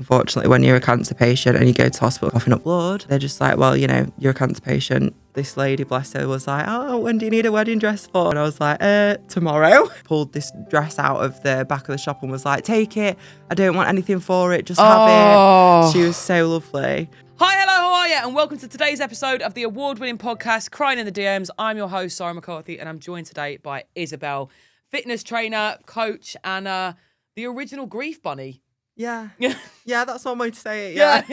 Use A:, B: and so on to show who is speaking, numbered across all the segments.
A: unfortunately, when you're a cancer patient and you go to hospital coughing up blood, they're just like, well, you're a cancer patient. This lady, bless her, was like, oh, when do you need a wedding dress for? And I was like, tomorrow. Pulled this dress out of the back of the shop and was like, take it. I don't want anything for it. Just have it. She was so lovely.
B: Hi, hello, how are you? And welcome to today's episode of the award-winning podcast, Crying in the DMs. I'm your host, Sara McCarthy, and I'm joined today by Isabel, fitness trainer, coach, and the original Grief Bunny.
A: Yeah. Yeah, that's one way to say it. Yeah.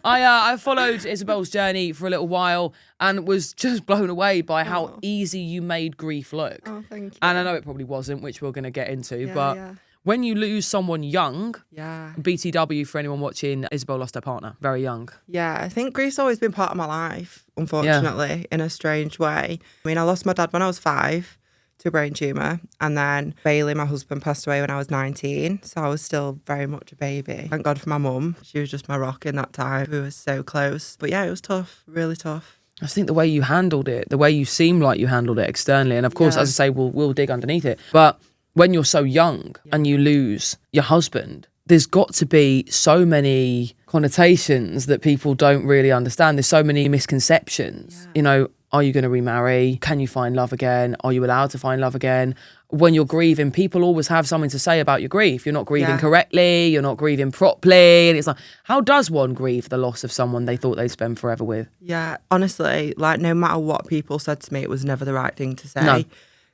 B: I followed Isabel's journey for a little while and was just blown away by how easy you made grief look.
A: Oh, thank you.
B: And I know it probably wasn't, which we're going to get into, but when you lose someone young, BTW for anyone watching, Isabel lost her partner very young.
A: Yeah, I think grief's always been part of my life, unfortunately, in a strange way. I mean, I lost my dad when I was 5 to a brain tumour, and then Bailey, my husband, passed away when I was 19, so I was still very much a baby. Thank God for my mum. She was just my rock in that time. We were so close. But yeah, it was tough, really tough.
B: I just think the way you handled it, the way you seem like you handled it externally, and of course, as I say, we'll dig underneath it, but when you're so young and you lose your husband, there's got to be so many connotations that people don't really understand. There's so many misconceptions. You know, are you going to remarry? Can you find love again? Are you allowed to find love again? When you're grieving, people always have something to say about your grief. You're not grieving correctly. You're not grieving properly. And it's like, how does one grieve the loss of someone they thought they'd spend forever with?
A: Yeah, honestly, like no matter what people said to me, it was never the right thing to say.
B: No.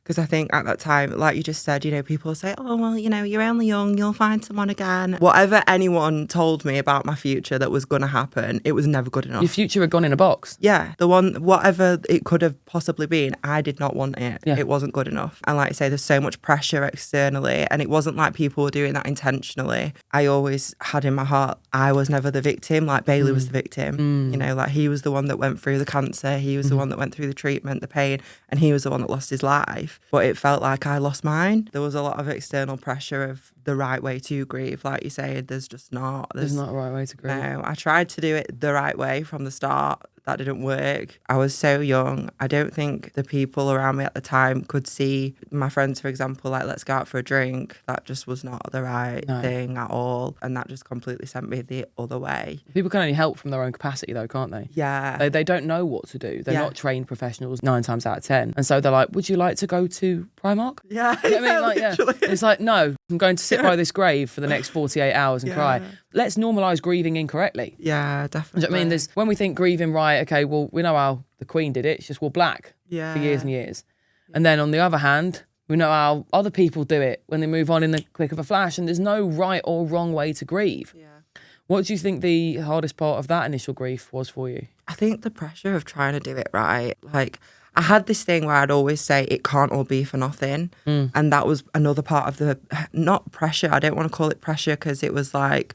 A: Because I think at that time, like you just said, people say, oh, well, you're only young, you'll find someone again. Whatever anyone told me about my future that was going to happen, it was never good enough.
B: Your future had gone in a box.
A: Yeah, whatever it could have possibly been, I did not want it. Yeah. It wasn't good enough. And like I say, there's so much pressure externally, and it wasn't like people were doing that intentionally. I always had in my heart, I was never the victim, like Bailey was the victim. Like he was the one that went through the cancer, he was the one that went through the treatment, the pain, and he was the one that lost his life. But it felt like I lost mine. There was a lot of external pressure of the right way to grieve. Like you say, there's just not.
B: There's not a right way to grieve.
A: No, I tried to do it the right way from the start. That didn't work. I was so young. I don't think the people around me at the time could see my friends, for example, like, let's go out for a drink. That just was not the right thing at all. And that just completely sent me the other way. People
B: can only help from their own capacity though, can't they?
A: Yeah.
B: They don't know what to do. They're not trained professionals 9 times out of 10. And so they're like, would you like to go to Primark?
A: Yeah.
B: You know what I mean? Like, It's like, no, I'm going to sit by this grave for the next 48 hours and cry. Let's normalise grieving incorrectly.
A: Yeah, definitely.
B: Do you know what I mean? When we think grieving right, okay, well, we know how the Queen did it. She just wore black for years and years. And then on the other hand, we know how other people do it when they move on in the click of a flash, and there's no right or wrong way to grieve. Yeah. What do you think the hardest part of that initial grief was for you?
A: I think the pressure of trying to do it right. Like, I had this thing where I'd always say it can't all be for nothing. And that was another part of the, not pressure, I don't want to call it pressure, because it was like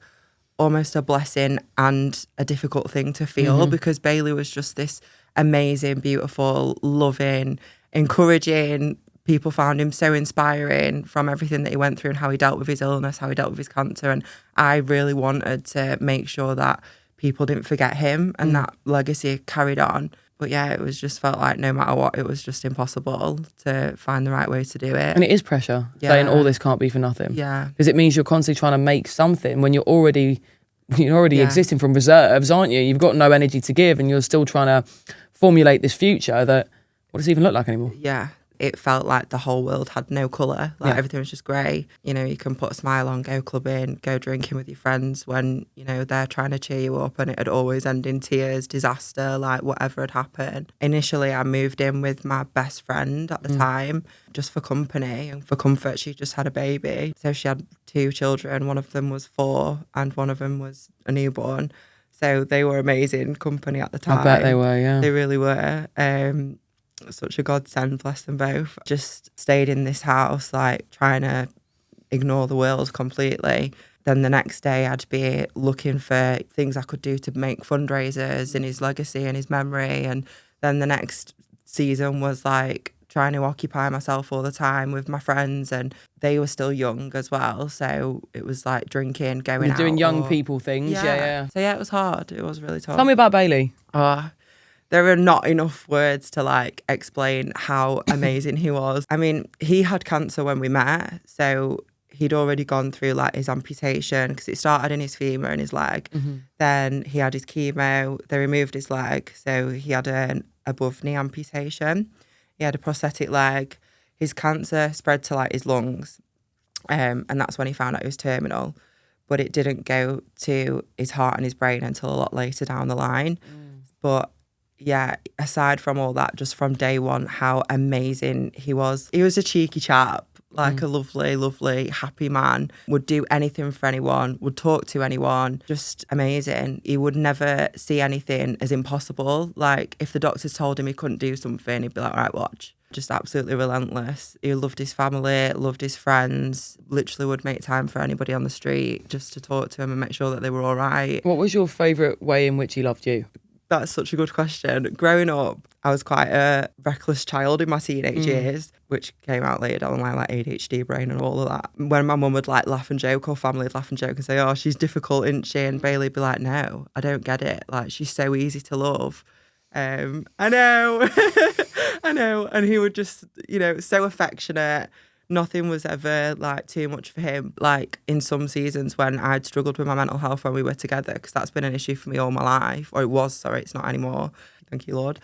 A: almost a blessing and a difficult thing to feel, because Bailey was just this amazing, beautiful, loving, encouraging. People found him so inspiring from everything that he went through and how he dealt with his illness, how he dealt with his cancer. And I really wanted to make sure that people didn't forget him and that legacy carried on. But yeah, it was just felt like no matter what, it was just impossible to find the right way to do it.
B: And it is pressure, saying all this can't be for nothing.
A: Yeah.
B: Because it means you're constantly trying to make something when you're already existing from reserves, aren't you? You've got no energy to give and you're still trying to formulate this future that, what does it even look like anymore?
A: Yeah. It felt like the whole world had no colour. Like everything was just grey. You can put a smile on, go clubbing, go drinking with your friends when, they're trying to cheer you up, and it'd always end in tears, disaster, like whatever had happened. Initially, I moved in with my best friend at the time, just for company and for comfort. She just had a baby. So she had 2 children. One of them was 4 and one of them was a newborn. So they were amazing company at the time.
B: I bet they were, yeah.
A: They really were. Such a godsend, bless them both. Just stayed in this house, like trying to ignore the world completely. Then the next day I'd be looking for things I could do to make fundraisers in his legacy and his memory. And then the next season was like trying to occupy myself all the time with my friends, and they were still young as well. So it was like drinking, going out.
B: Doing young people things, yeah.
A: So yeah, it was hard. It was really tough.
B: Tell me about Bailey.
A: There are not enough words to like explain how amazing he was. I mean, he had cancer when we met, so he'd already gone through like his amputation because it started in his femur and his leg. Then he had his chemo, they removed his leg, so he had an above knee amputation. He had a prosthetic leg. His cancer spread to like his lungs, and that's when he found out he was terminal. But it didn't go to his heart and his brain until a lot later down the line. But yeah, aside from all that, just from day one, how amazing he was. He was a cheeky chap, like a lovely, lovely, happy man. Would do anything for anyone, would talk to anyone, just amazing. He would never see anything as impossible. Like if the doctors told him he couldn't do something, he'd be like, all right, watch. Just absolutely relentless. He loved his family, loved his friends, literally would make time for anybody on the street just to talk to him and make sure that they were all right.
B: What was your favourite way in which he loved you?
A: That's such a good question. Growing up, I was quite a reckless child in my teenage years, which came out later down the line, like ADHD brain and all of that. When my mum would like laugh and joke, or family would laugh and joke and say, oh, she's difficult, isn't she? And Bailey'd be like, no, I don't get it. Like, she's so easy to love. I know. I know. And he would just, you know, so affectionate. Nothing was ever like too much for him. Like in some seasons when I'd struggled with my mental health when we were together, because that's been an issue for me all my life. Or it was, sorry, it's not anymore. Thank you, Lord.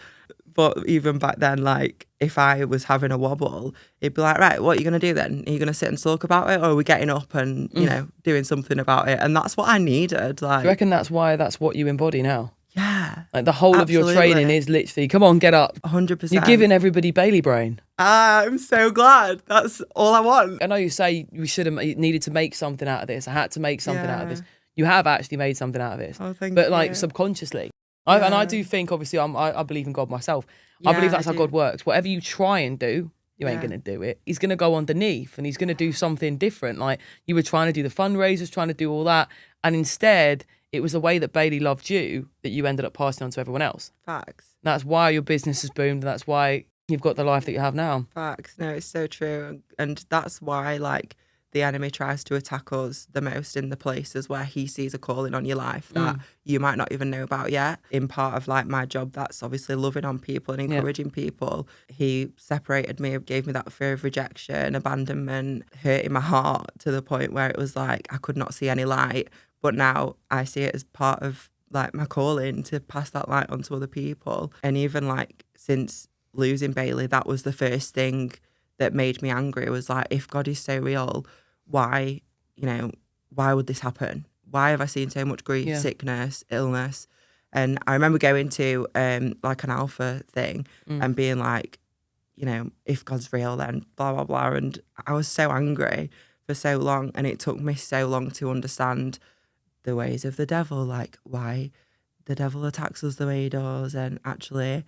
A: But even back then, like if I was having a wobble, he'd be like, right, what are you going to do then? Are you going to sit and sulk about it? Or are we getting up and, you know, doing something about it? And that's what I needed. Like,
B: Do you reckon that's why that's what you embody now?
A: Yeah.
B: Like the whole
A: absolutely.
B: of your training is literally, come on, get up.
A: 100%.
B: You're giving everybody Bailey brain.
A: I'm so glad. That's all I want.
B: I know you say we should have needed to make something out of this. I had to make something out of this. You have actually made something out of this.
A: Oh, thank you.
B: But like subconsciously. And I do think, obviously, I believe in God myself. I believe that's how God works. Whatever you try and do, you ain't going to do it. He's going to go underneath and he's going to do something different. Like you were trying to do the fundraisers, trying to do all that. And instead, it was the way that Bailey loved you that you ended up passing on to everyone else.
A: Facts.
B: That's why your business has boomed. And that's why you've got the life that you have now.
A: Facts. No, it's so true. And that's why, like, the enemy tries to attack us the most in the places where he sees a calling on your life that you might not even know about yet. In part of, like, my job, that's obviously loving on people and encouraging people. He separated me, gave me that fear of rejection, abandonment, hurting my heart to the point where it was like I could not see any light. But now I see it as part of like my calling to pass that light on to other people. And even like since losing Bailey, that was the first thing that made me angry. It was like, if God is so real, why, you know, why would this happen? Why have I seen so much grief, sickness, illness? And I remember going to like an alpha thing and being like, you know, if God's real, then blah, blah, blah. And I was so angry for so long. And it took me so long to understand the ways of the devil, like why the devil attacks us the way he does. And actually,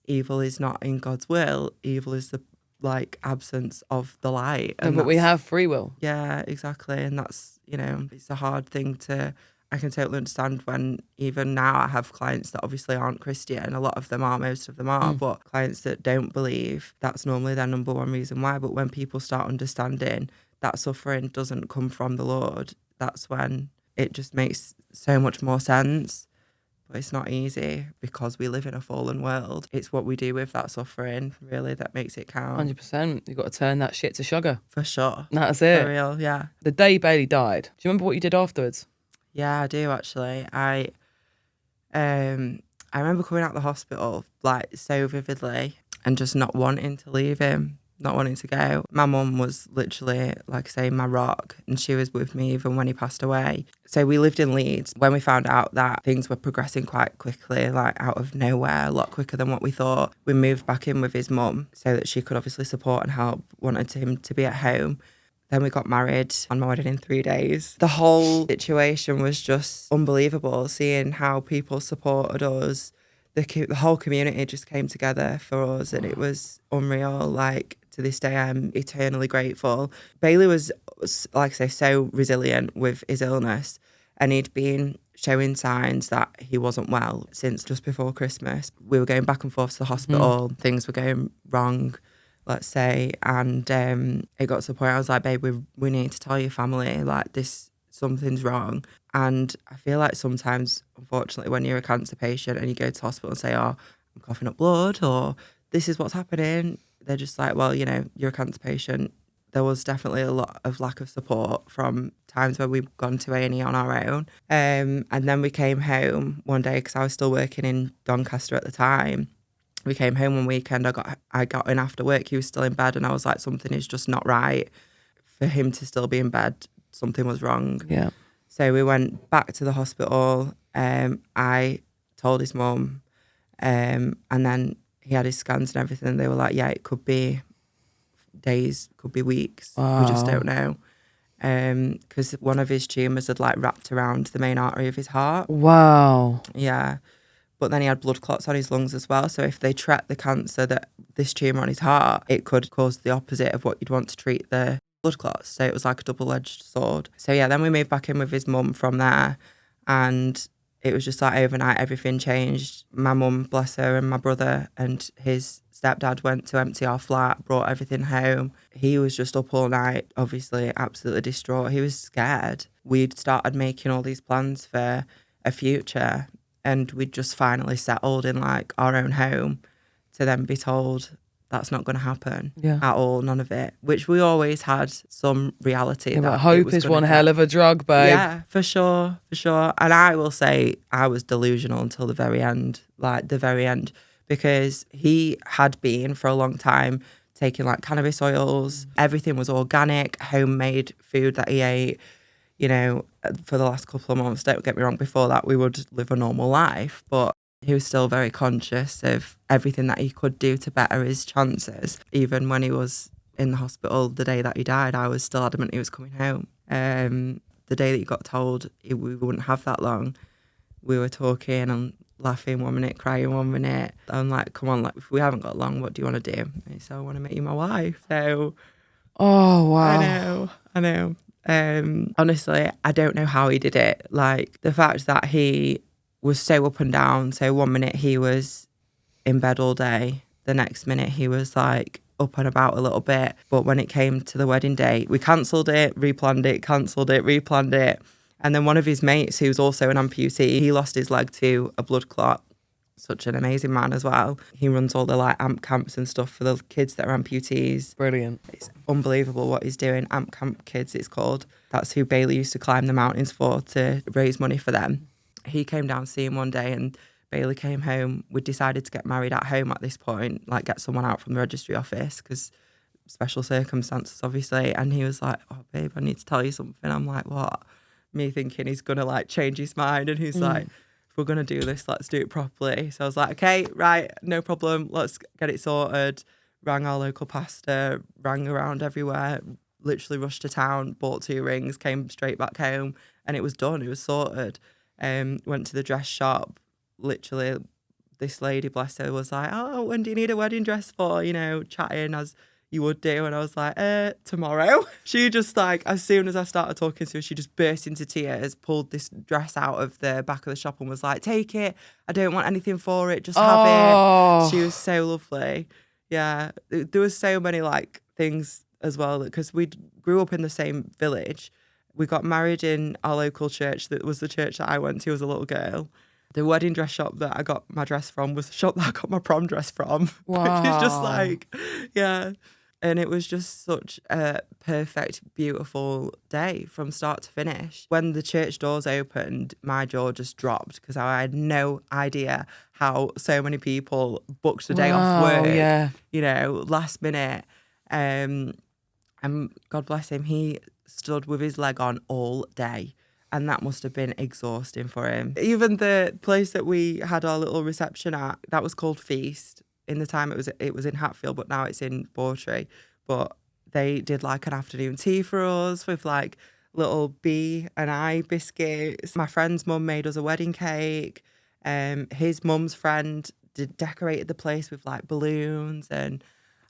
A: evil is not in God's will. Evil is the like absence of the light.
B: And but we have free will.
A: Yeah, exactly. And that's, you know, it's a hard thing to, I can totally understand when even now I have clients that obviously aren't Christian. A lot of them are, most of them are, but clients that don't believe, that's normally their number one reason why. But when people start understanding that suffering doesn't come from the Lord, that's when it just makes so much more sense. But it's not easy because we live in a fallen world. It's what we do with that suffering, really, that makes it count.
B: 100%. You've got to turn that shit to sugar.
A: For sure.
B: That's it.
A: For real, yeah.
B: The day Bailey died, do you remember what you did afterwards?
A: Yeah, I do actually. I remember coming out of the hospital like so vividly and just not wanting to leave him, not wanting to go. My mum was literally, like I say, my rock, and she was with me even when he passed away. So we lived in Leeds. When we found out that things were progressing quite quickly, like out of nowhere, a lot quicker than what we thought, we moved back in with his mum so that she could obviously support and help, wanted him to be at home. Then we got married on my wedding in 3 days. The whole situation was just unbelievable, seeing how people supported us. The whole community just came together for us, and it was unreal. Like, to this day, I'm eternally grateful. Bailey was, like I say, so resilient with his illness, and he'd been showing signs that he wasn't well since just before Christmas. We were going back and forth to the hospital. Things were going wrong, let's say, and it got to the point I was like, babe, we need to tell your family, like, this, something's wrong. And I feel like sometimes, unfortunately, when you're a cancer patient and you go to hospital and say, oh, I'm coughing up blood, or this is what's happening, they're just like, well, you know, you're a cancer patient, there was definitely a lot of lack of support from times where we've gone to A&E on our own. And then we came home one day because I was still working in Doncaster at the time. We came home one weekend. I got in after work. He was still in bed, and I was like, something is just not right. For him to still be in bed, something was wrong.
B: Yeah.
A: So we went back to the hospital. I told his mum, and then he had his scans and everything. They were like, yeah, it could be days, could be weeks.
B: Wow.
A: We just don't know. Because one of his tumours had like wrapped around the main artery of his heart.
B: Wow.
A: Yeah. But then he had blood clots on his lungs as well. So if they treat the cancer, that this tumour on his heart, it could cause the opposite of what you'd want to treat the blood clots. So it was like a double-edged sword. So yeah, then we moved back in with his mum from there. And it was just like overnight, everything changed. My mum, bless her, and my brother and his stepdad went to empty our flat, brought everything home. He was just up all night, obviously absolutely distraught. He was scared. We'd started making all these plans for a future, and we'd just finally settled in like our own home, to then be told that's not going to happen at all, none of it, which we always had some reality.
B: Yeah,
A: that
B: but hope is one hell of a drug, babe.
A: Yeah, for sure. And I will say I was delusional until the very end, because he had been for a long time taking like cannabis oils. Everything was organic, homemade food that he ate, you know, for the last couple of months. Don't get me wrong, before that we would live a normal life, but he was still very conscious of everything that he could do to better his chances. Even when he was in the hospital the day that he died, I was still adamant he was coming home. The day that he got told we wouldn't have that long, we were talking and laughing 1 minute, crying 1 minute. I'm like, come on, like, if we haven't got long, what do you want to do? And he said, I want to make you my wife. So,
B: oh, wow.
A: I know. Honestly, I don't know how he did it. Like, the fact that he was so up and down. So 1 minute he was in bed all day. The next minute he was like up and about a little bit. But when it came to the wedding day, we cancelled it, replanned it, cancelled it, replanned it. And then one of his mates, who's also an amputee, he lost his leg to a blood clot. Such an amazing man as well. He runs all the like AMP camps and stuff for the kids that are amputees.
B: Brilliant.
A: It's unbelievable what he's doing. AMP Camp Kids, it's called. That's who Bailey used to climb the mountains for, to raise money for them. He came down to see him one day, and Bailey came home. We decided to get married at home at this point, like get someone out from the registry office, because special circumstances, obviously. And he was like, oh, babe, I need to tell you something. I'm like, what? Me thinking he's going to like change his mind. And he's like, if we're going to do this, let's do it properly. So I was like, okay, right, no problem. Let's get it sorted. Rang our local pastor, rang around everywhere, literally rushed to town, bought 2 rings, came straight back home, and it was done. It was sorted. Went to the dress shop. Literally, this lady, bless her, was like, oh, when do you need a wedding dress for? You know, chatting as you would do. And I was like, tomorrow. She just like, as soon as I started talking to her, she just burst into tears, pulled this dress out of the back of the shop and was like, take it. I don't want anything for it. Just have it. She was so lovely. Yeah. There was so many like things as well, because we grew up in the same village. We got married in our local church. That was the church that I went to as a little girl. The wedding dress shop that I got my dress from was the shop that I got my prom dress from.
B: Wow.
A: Which is just like, yeah. And it was just such a perfect, beautiful day from start to finish. When the church doors opened, my jaw just dropped, because I had no idea how so many people booked a day off work, you know, last minute. And God bless him, he stood with his leg on all day, and that must have been exhausting for him. Even the place that we had our little reception at, that was called Feast. In the time it was in Hatfield, but now it's in Bawtry. But they did like an afternoon tea for us with like little B and I biscuits. My friend's mum made us a wedding cake. His mum's friend decorated the place with like balloons, and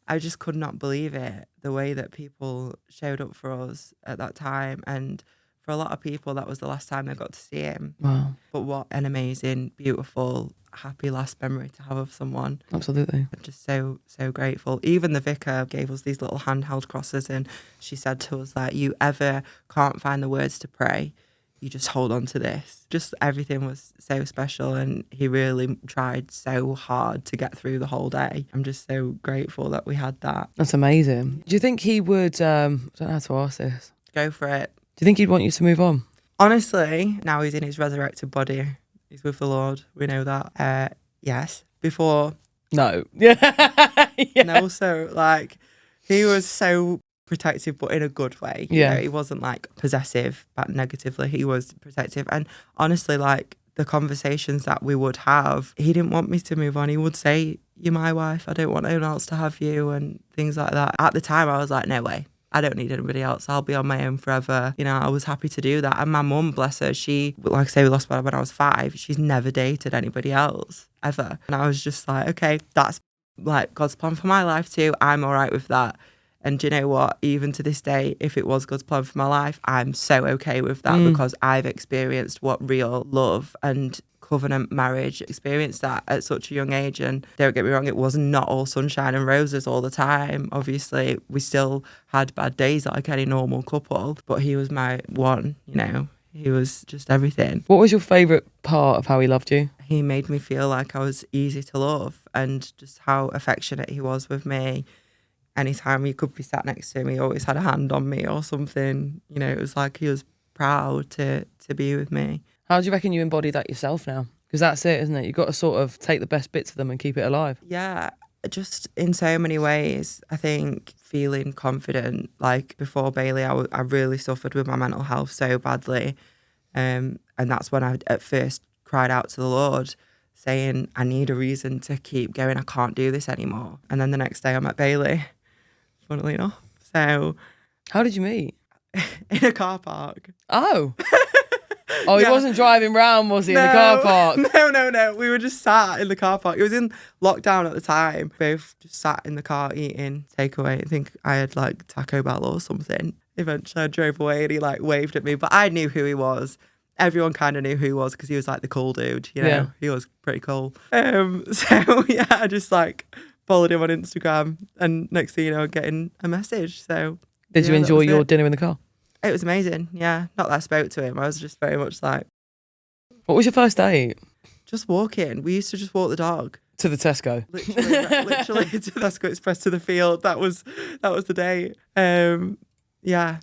A: I just could not believe it, the way that people showed up for us at that time. And for a lot of people, that was the last time they got to see him.
B: Wow.
A: But what an amazing, beautiful, happy last memory to have of someone.
B: Absolutely.
A: I'm just so, so grateful. Even the vicar gave us these little handheld crosses, and she said to us that you ever can't find the words to pray, you just hold on to this. Just everything was so special, and he really tried so hard to get through the whole day. I'm just so grateful that we had that.
B: That's amazing. Do you think he would, I don't know how to ask this.
A: Go for it.
B: Do you think he'd want you to move on?
A: Honestly, now he's in his resurrected body. He's with the Lord. We know that. Yes. Before.
B: No. Yeah.
A: And also, like, he was so protective, but in a good way. You know, he wasn't like possessive, but negatively. He was protective. And honestly, like, the conversations that we would have, he didn't want me to move on. He would say, "You're my wife. I don't want anyone else to have you," and things like that. At the time, I was like, no way. I don't need anybody else. I'll be on my own forever. You know, I was happy to do that. And my mum, bless her, she, like I say, we lost her when I was 5. She's never dated anybody else, ever. And I was just like, okay, that's like God's plan for my life too. I'm all right with that. And do you know what? Even to this day, if it was God's plan for my life, I'm so okay with that because I've experienced what real love and covenant marriage, experienced that at such a young age. And don't get me wrong, it was not all sunshine and roses all the time. Obviously, we still had bad days like any normal couple, but he was my one, you know. He was just everything.
B: What was your favourite part of how he loved you?
A: He made me feel like I was easy to love, and just how affectionate he was with me. Anytime he could be sat next to me, he always had a hand on me or something. You know, it was like he was proud to be with me.
B: How do you reckon you embody that yourself now? Because that's it, isn't it? You've got to sort of take the best bits of them and keep it alive.
A: Yeah, just in so many ways. I think feeling confident. Like before Bailey, I really suffered with my mental health so badly. And that's when I at first cried out to the Lord, saying, I need a reason to keep going. I can't do this anymore. And then the next day I met Bailey, funnily enough. So.
B: How did you meet?
A: In a car park.
B: Oh. Oh, he wasn't driving round, was he, in the car park?
A: No. We were just sat in the car park. It was in lockdown at the time. Both just sat in the car eating takeaway. I think I had like Taco Bell or something. Eventually I drove away and he like waved at me, but I knew who he was. Everyone kind of knew who he was because he was like the cool dude, you know. Yeah. He was pretty cool. So yeah, I just like followed him on Instagram, and next thing you know, getting a message. So
B: did you enjoy your dinner in the car?
A: It was amazing, yeah. Not that I spoke to him. I was just very much like...
B: What was your first date?
A: Just walking. We used to just walk the dog.
B: To the Tesco?
A: Literally to the Tesco Express, to the field. That was the date. Yeah.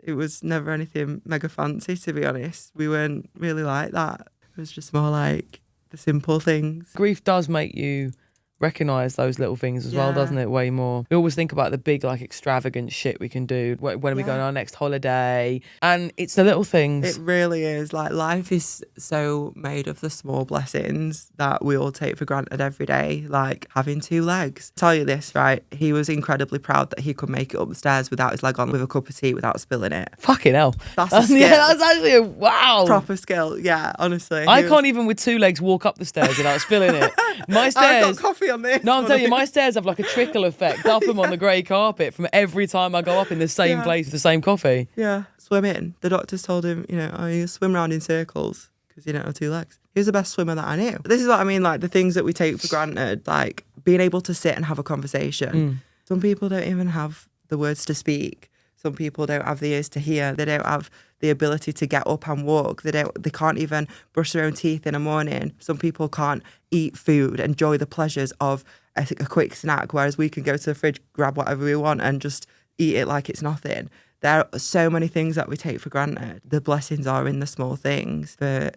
A: It was never anything mega fancy, to be honest. We weren't really like that. It was just more like the simple things.
B: Grief does make you recognise those little things as well, doesn't it? Way more. We always think about the big, like, extravagant shit we can do when we go on our next holiday, and it's the little things.
A: It really is. Like, life is so made of the small blessings that we all take for granted every day, like having 2 legs. I'll tell you this, right? He was incredibly proud that he could make it up the stairs without his leg on, with a cup of tea without spilling it.
B: Fucking hell.
A: That's a skill.
B: Yeah, that's actually a wow.
A: Proper skill, yeah, honestly.
B: I can't even with 2 legs walk up the stairs without spilling it. My stairs...
A: I've got coffee on this.
B: No, I'm telling you, my stairs have like a trickle effect up them on the grey carpet from every time I go up in the same place with the same coffee.
A: Yeah. Swimming. The doctors told him, you know, you swim around in circles because you don't have 2 legs. He was the best swimmer that I knew. This is what I mean, like the things that we take for granted, like being able to sit and have a conversation. Some people don't even have the words to speak. Some people don't have the ears to hear. They don't have the ability to get up and walk. They can't even brush their own teeth in the morning. Some people can't eat food, enjoy the pleasures of a quick snack, whereas we can go to the fridge, grab whatever we want and just eat it like it's nothing. There are so many things that we take for granted. The blessings are in the small things for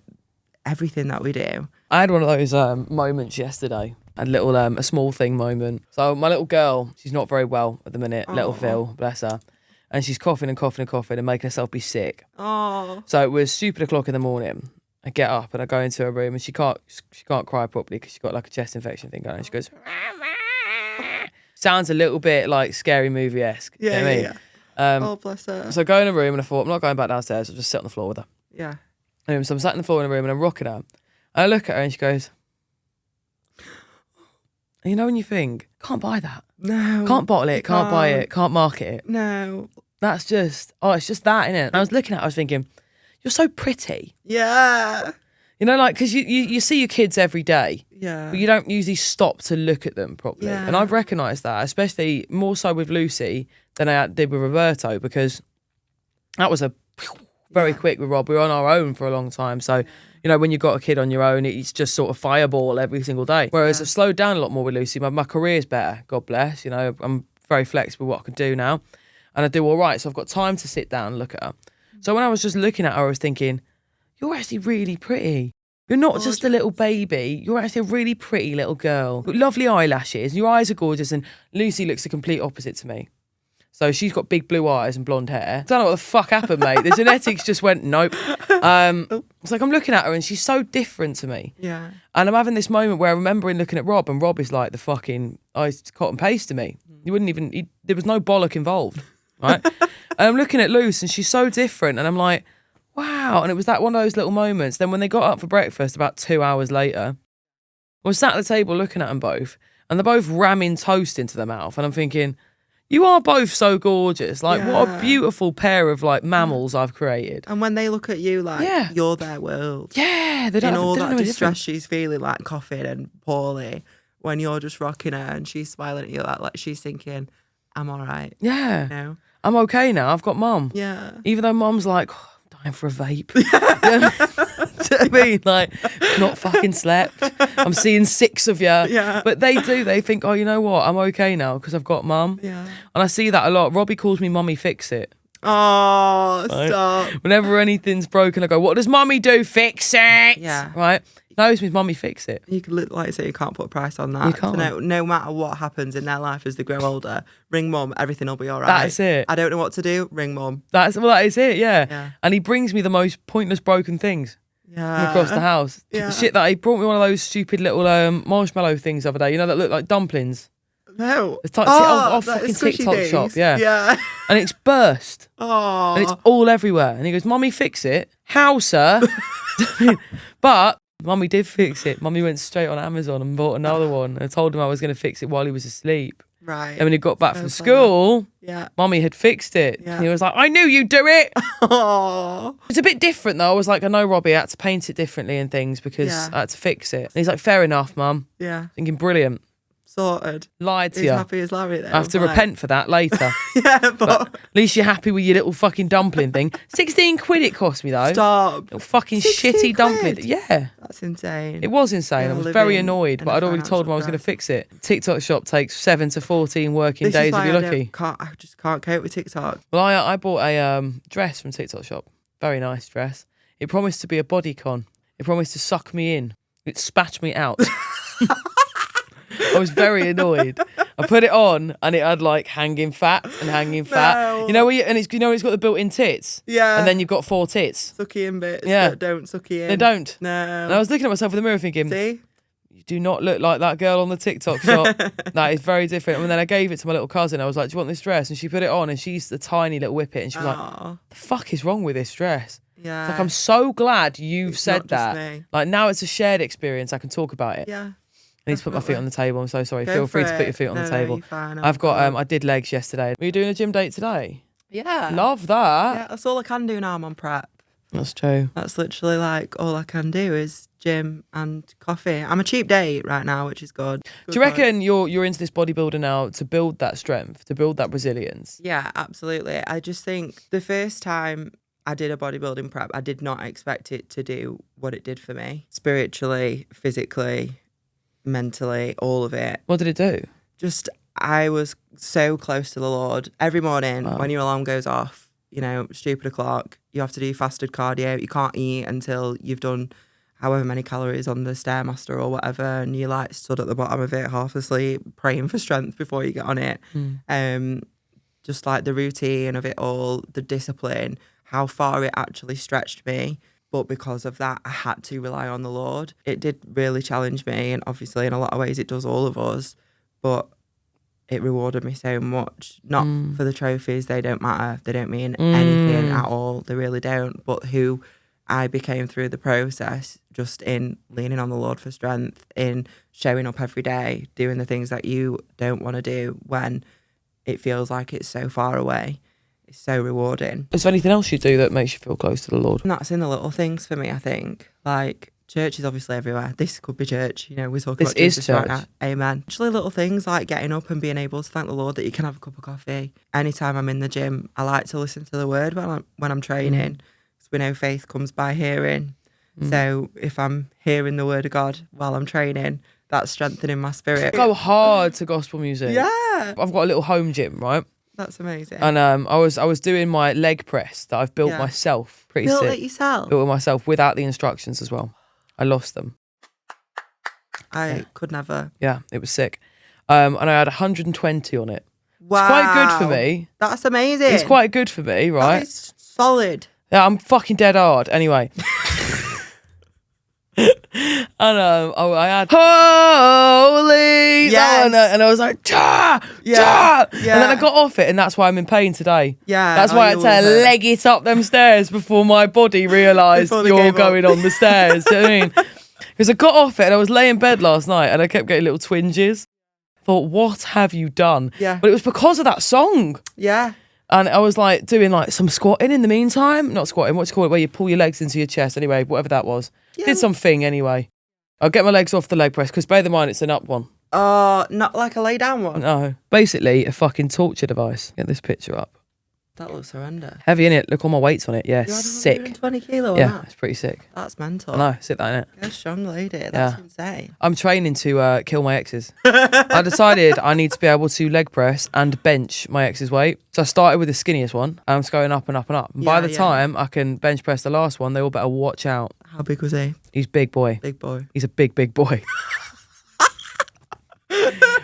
A: everything that we do.
B: I had one of those moments yesterday. A little, a small thing moment. So my little girl, she's not very well at the minute. Aww. Little Phil, bless her. And she's coughing and coughing and coughing and making herself be sick.
A: Oh.
B: So it was stupid o'clock in the morning. I get up and I go into her room and she can't cry properly because she's got like a chest infection thing going. And she goes, sounds a little bit like Scary Movie-esque.
A: Yeah,
B: you know what I mean?
A: Oh, bless her.
B: So I go in her room and I thought, I'm not going back downstairs. I'll just sit on the floor with her.
A: Yeah.
B: So I'm sat on the floor in the room and I'm rocking her. And I look at her and she goes, you know when you think, can't buy that.
A: No.
B: Can't bottle it, can't buy it, can't market it.
A: No.
B: That's just, it's just that, innit? And I was looking at it, I was thinking, you're so pretty.
A: Yeah.
B: You know, like, because you see your kids every day.
A: Yeah.
B: But you don't usually stop to look at them properly.
A: Yeah.
B: And I've recognised that, especially more so with Lucy than I did with Roberto, because that was a very quick with Rob. We were on our own for a long time. So, you know, when you've got a kid on your own, it's just sort of fireball every single day. Whereas I've slowed down a lot more with Lucy. My career's better, God bless. You know, I'm very flexible with what I can do now. And I do all right. So I've got time to sit down and look at her. So when I was just looking at her, I was thinking, you're actually really pretty. You're not just a little baby. You're actually a really pretty little girl. Got lovely eyelashes. Your eyes are gorgeous. And Lucy looks the complete opposite to me. So she's got big blue eyes and blonde hair. I don't know what the fuck happened, mate. The genetics just went, nope. It's like I'm looking at her and she's so different to me.
A: Yeah.
B: And I'm having this moment where I'm remembering looking at Rob, and Rob is like the fucking cut and paste to me. He wouldn't even, there was no bollock involved, right? And I'm looking at Luce and she's so different. And I'm like, wow. And it was that one of those little moments. Then when they got up for breakfast about 2 hours later, I was sat at the table looking at them both, and they're both ramming toast into their mouth. And I'm thinking, you are both so gorgeous. Like, what a beautiful pair of like mammals I've created.
A: And when they look at you like you're their world.
B: Yeah, they don't
A: all
B: they don't
A: that
B: know
A: distress she's feeling, like coughing and poorly, when you're just rocking her and she's smiling at you like she's thinking, I'm all right.
B: Yeah.
A: You know?
B: I'm okay now. I've got mum.
A: Yeah.
B: Even though mum's like, oh, I'm dying for a vape. Do you know what I mean? Like, not fucking slept. I'm seeing 6 of you.
A: Yeah.
B: But they do. They think, oh, you know what? I'm okay now because I've got mum.
A: Yeah.
B: And I see that a lot. Robbie calls me Mummy Fix It.
A: Oh,
B: Right?
A: stop.
B: Whenever anything's broken, I go, what does Mummy do? Fix it.
A: Yeah.
B: Right? He knows me, Mummy Fix It.
A: You can, like you say, you can't put a price on that.
B: You can't.
A: No matter what happens in their life as they grow older, ring mum, everything will be all right.
B: That's it.
A: I don't know what to do, ring mum.
B: That is it, yeah. And he brings me the most pointless broken things from across the house.
A: Yeah.
B: Shit that he brought me one of those stupid little marshmallow things the other day, you know, that look like dumplings.
A: No.
B: It's off fucking TikTok
A: things.
B: shop, yeah.
A: Yeah.
B: And it's burst.
A: Oh.
B: And it's all everywhere. And he goes, Mummy, fix it. How, sir? But Mummy did fix it. Mummy went straight on Amazon and bought another one. And I told him I was going to fix it while he was asleep.
A: Right.
B: And when he got back from school, Mummy had fixed it.
A: Yeah.
B: And he was like, I knew you'd do it.
A: Oh.
B: It's a bit different though. I was like, I know, Robbie, I had to paint it differently and things because I had to fix it. And he's like, fair enough, Mum.
A: Yeah.
B: Thinking, brilliant.
A: Sorted.
B: Lied to
A: He's
B: you.
A: happy as Larry then.
B: I have to repent for that later.
A: Yeah,
B: But at least you're happy with your little fucking dumpling thing. 16 quid it cost me though.
A: Stop.
B: Little fucking
A: 16
B: shitty dumpling.
A: quid?
B: Yeah.
A: That's insane.
B: It was insane.
A: Yeah,
B: I was very
A: living
B: annoyed,
A: in
B: but
A: a
B: I'd already told him I was going to fix it. TikTok shop takes 7 to 14 working
A: This
B: days
A: is
B: if
A: why
B: you're lucky.
A: I just can't cope with TikTok.
B: Well, I bought a dress from TikTok shop. Very nice dress. It promised to be a bodycon. It promised to suck me in. It spat me out. I was very annoyed. I put it on and it had like hanging fat and hanging fat.
A: No.
B: You know where it's it's got the built-in tits.
A: Yeah.
B: And then you've got 4 tits.
A: Sucky in bits
B: Yeah.
A: that don't sucky in.
B: They don't.
A: No.
B: And I was looking at myself in the mirror thinking,
A: See?
B: you do not look like that girl on the TikTok shop. That is very different. And then I gave it to my little cousin. I was like, do you want this dress? And she put it on and she's the tiny little whippet. And she was like, the fuck is wrong with this dress?
A: Yeah.
B: It's like, I'm so glad you've
A: It's
B: said
A: not just
B: that.
A: me.
B: Like now it's a shared experience. I can talk about it.
A: Yeah.
B: I need to put my feet on the table. I'm so sorry.
A: Go
B: Feel free
A: for
B: to put
A: it.
B: your feet on
A: No,
B: the
A: no,
B: table.
A: you're fine.
B: I've got I did legs yesterday. Were you doing a gym date today?
A: Yeah.
B: Love that.
A: Yeah, that's all I can do now. I'm on prep.
B: That's true.
A: That's literally like all I can do is gym and coffee. I'm a cheap date right now, which is good.
B: Do you reckon you're into this bodybuilder now to build that strength, to build that resilience?
A: Yeah, absolutely. I just think the first time I did a bodybuilding prep, I did not expect it to do what it did for me. Spiritually, physically, mentally, all of it.
B: What did it do?
A: Just, I was so close to the Lord. Every morning when your alarm goes off, you know, stupid o'clock, you have to do fasted cardio. You can't eat until you've done however many calories on the Stairmaster or whatever, and you like stood at the bottom of it half asleep, praying for strength before you get on it. Just like the routine of it all, the discipline, how far it actually stretched me. But because of that, I had to rely on the Lord. It did really challenge me, and obviously in a lot of ways it does all of us, but it rewarded me so much. Not for the trophies, they don't matter. They don't mean anything at all. They really don't. But who I became through the process, just in leaning on the Lord for strength, in showing up every day, doing the things that you don't want to do when it feels like it's so far away. It's so rewarding.
B: Is there anything else you do that makes you feel close to the Lord?
A: And that's in the little things for me, I think. Like, church is obviously everywhere. This could be church. You know, we're talking about Jesus right now. Amen. Actually, little things like getting up and being able to thank the Lord that you can have a cup of coffee. Anytime I'm in the gym, I like to listen to the word when I'm training. we know faith comes by hearing. So if I'm hearing the word of God while I'm training, that's strengthening my spirit.
B: Go hard to gospel music.
A: Yeah.
B: I've got a little home gym, right?
A: That's amazing.
B: And I was doing my leg press that I've built myself. Pretty
A: Built
B: sick.
A: it yourself?
B: Built it myself without the instructions as well. I lost them.
A: I could never.
B: Yeah, it was sick. And I had 120 on it.
A: Wow.
B: It's quite good for me.
A: That's amazing.
B: It's quite good for me, right?
A: That is solid.
B: Yeah, I'm fucking dead hard. Anyway. And I had holy,
A: yes.
B: And I was like, cha, cha, and then I got off it, and that's why I'm in pain today.
A: Yeah,
B: that's why I had to leg it up them stairs before my body realised you're going on the stairs. Do you know what I mean? Because I got off it, and I was laying in bed last night, and I kept getting little twinges. Thought, what have you done?
A: Yeah,
B: but it was because of that song.
A: Yeah.
B: And I was like doing like some squatting in the meantime. Not squatting, what do you call it? Where you pull your legs into your chest. Anyway, whatever that was. Yeah. Did something anyway. I'll get my legs off the leg press because bear in mind it's an up one.
A: Oh, not like a lay down one?
B: No. Basically a fucking torture device. Get this picture up.
A: That looks horrendous.
B: Heavy in it. Look all my weights on it. Yeah, sick.
A: 20 kilo.
B: Yeah, it's pretty sick.
A: That's mental.
B: I know, sick that in it.
A: You're a strong lady. That's insane.
B: I'm training to kill my exes. I decided I need to be able to leg press and bench my ex's weight. So I started with the skinniest one. And I'm just going up and up and up. And by the time I can bench press the last one, they all better watch out.
A: How big was he?
B: He's big boy.
A: Big boy.
B: He's a big boy.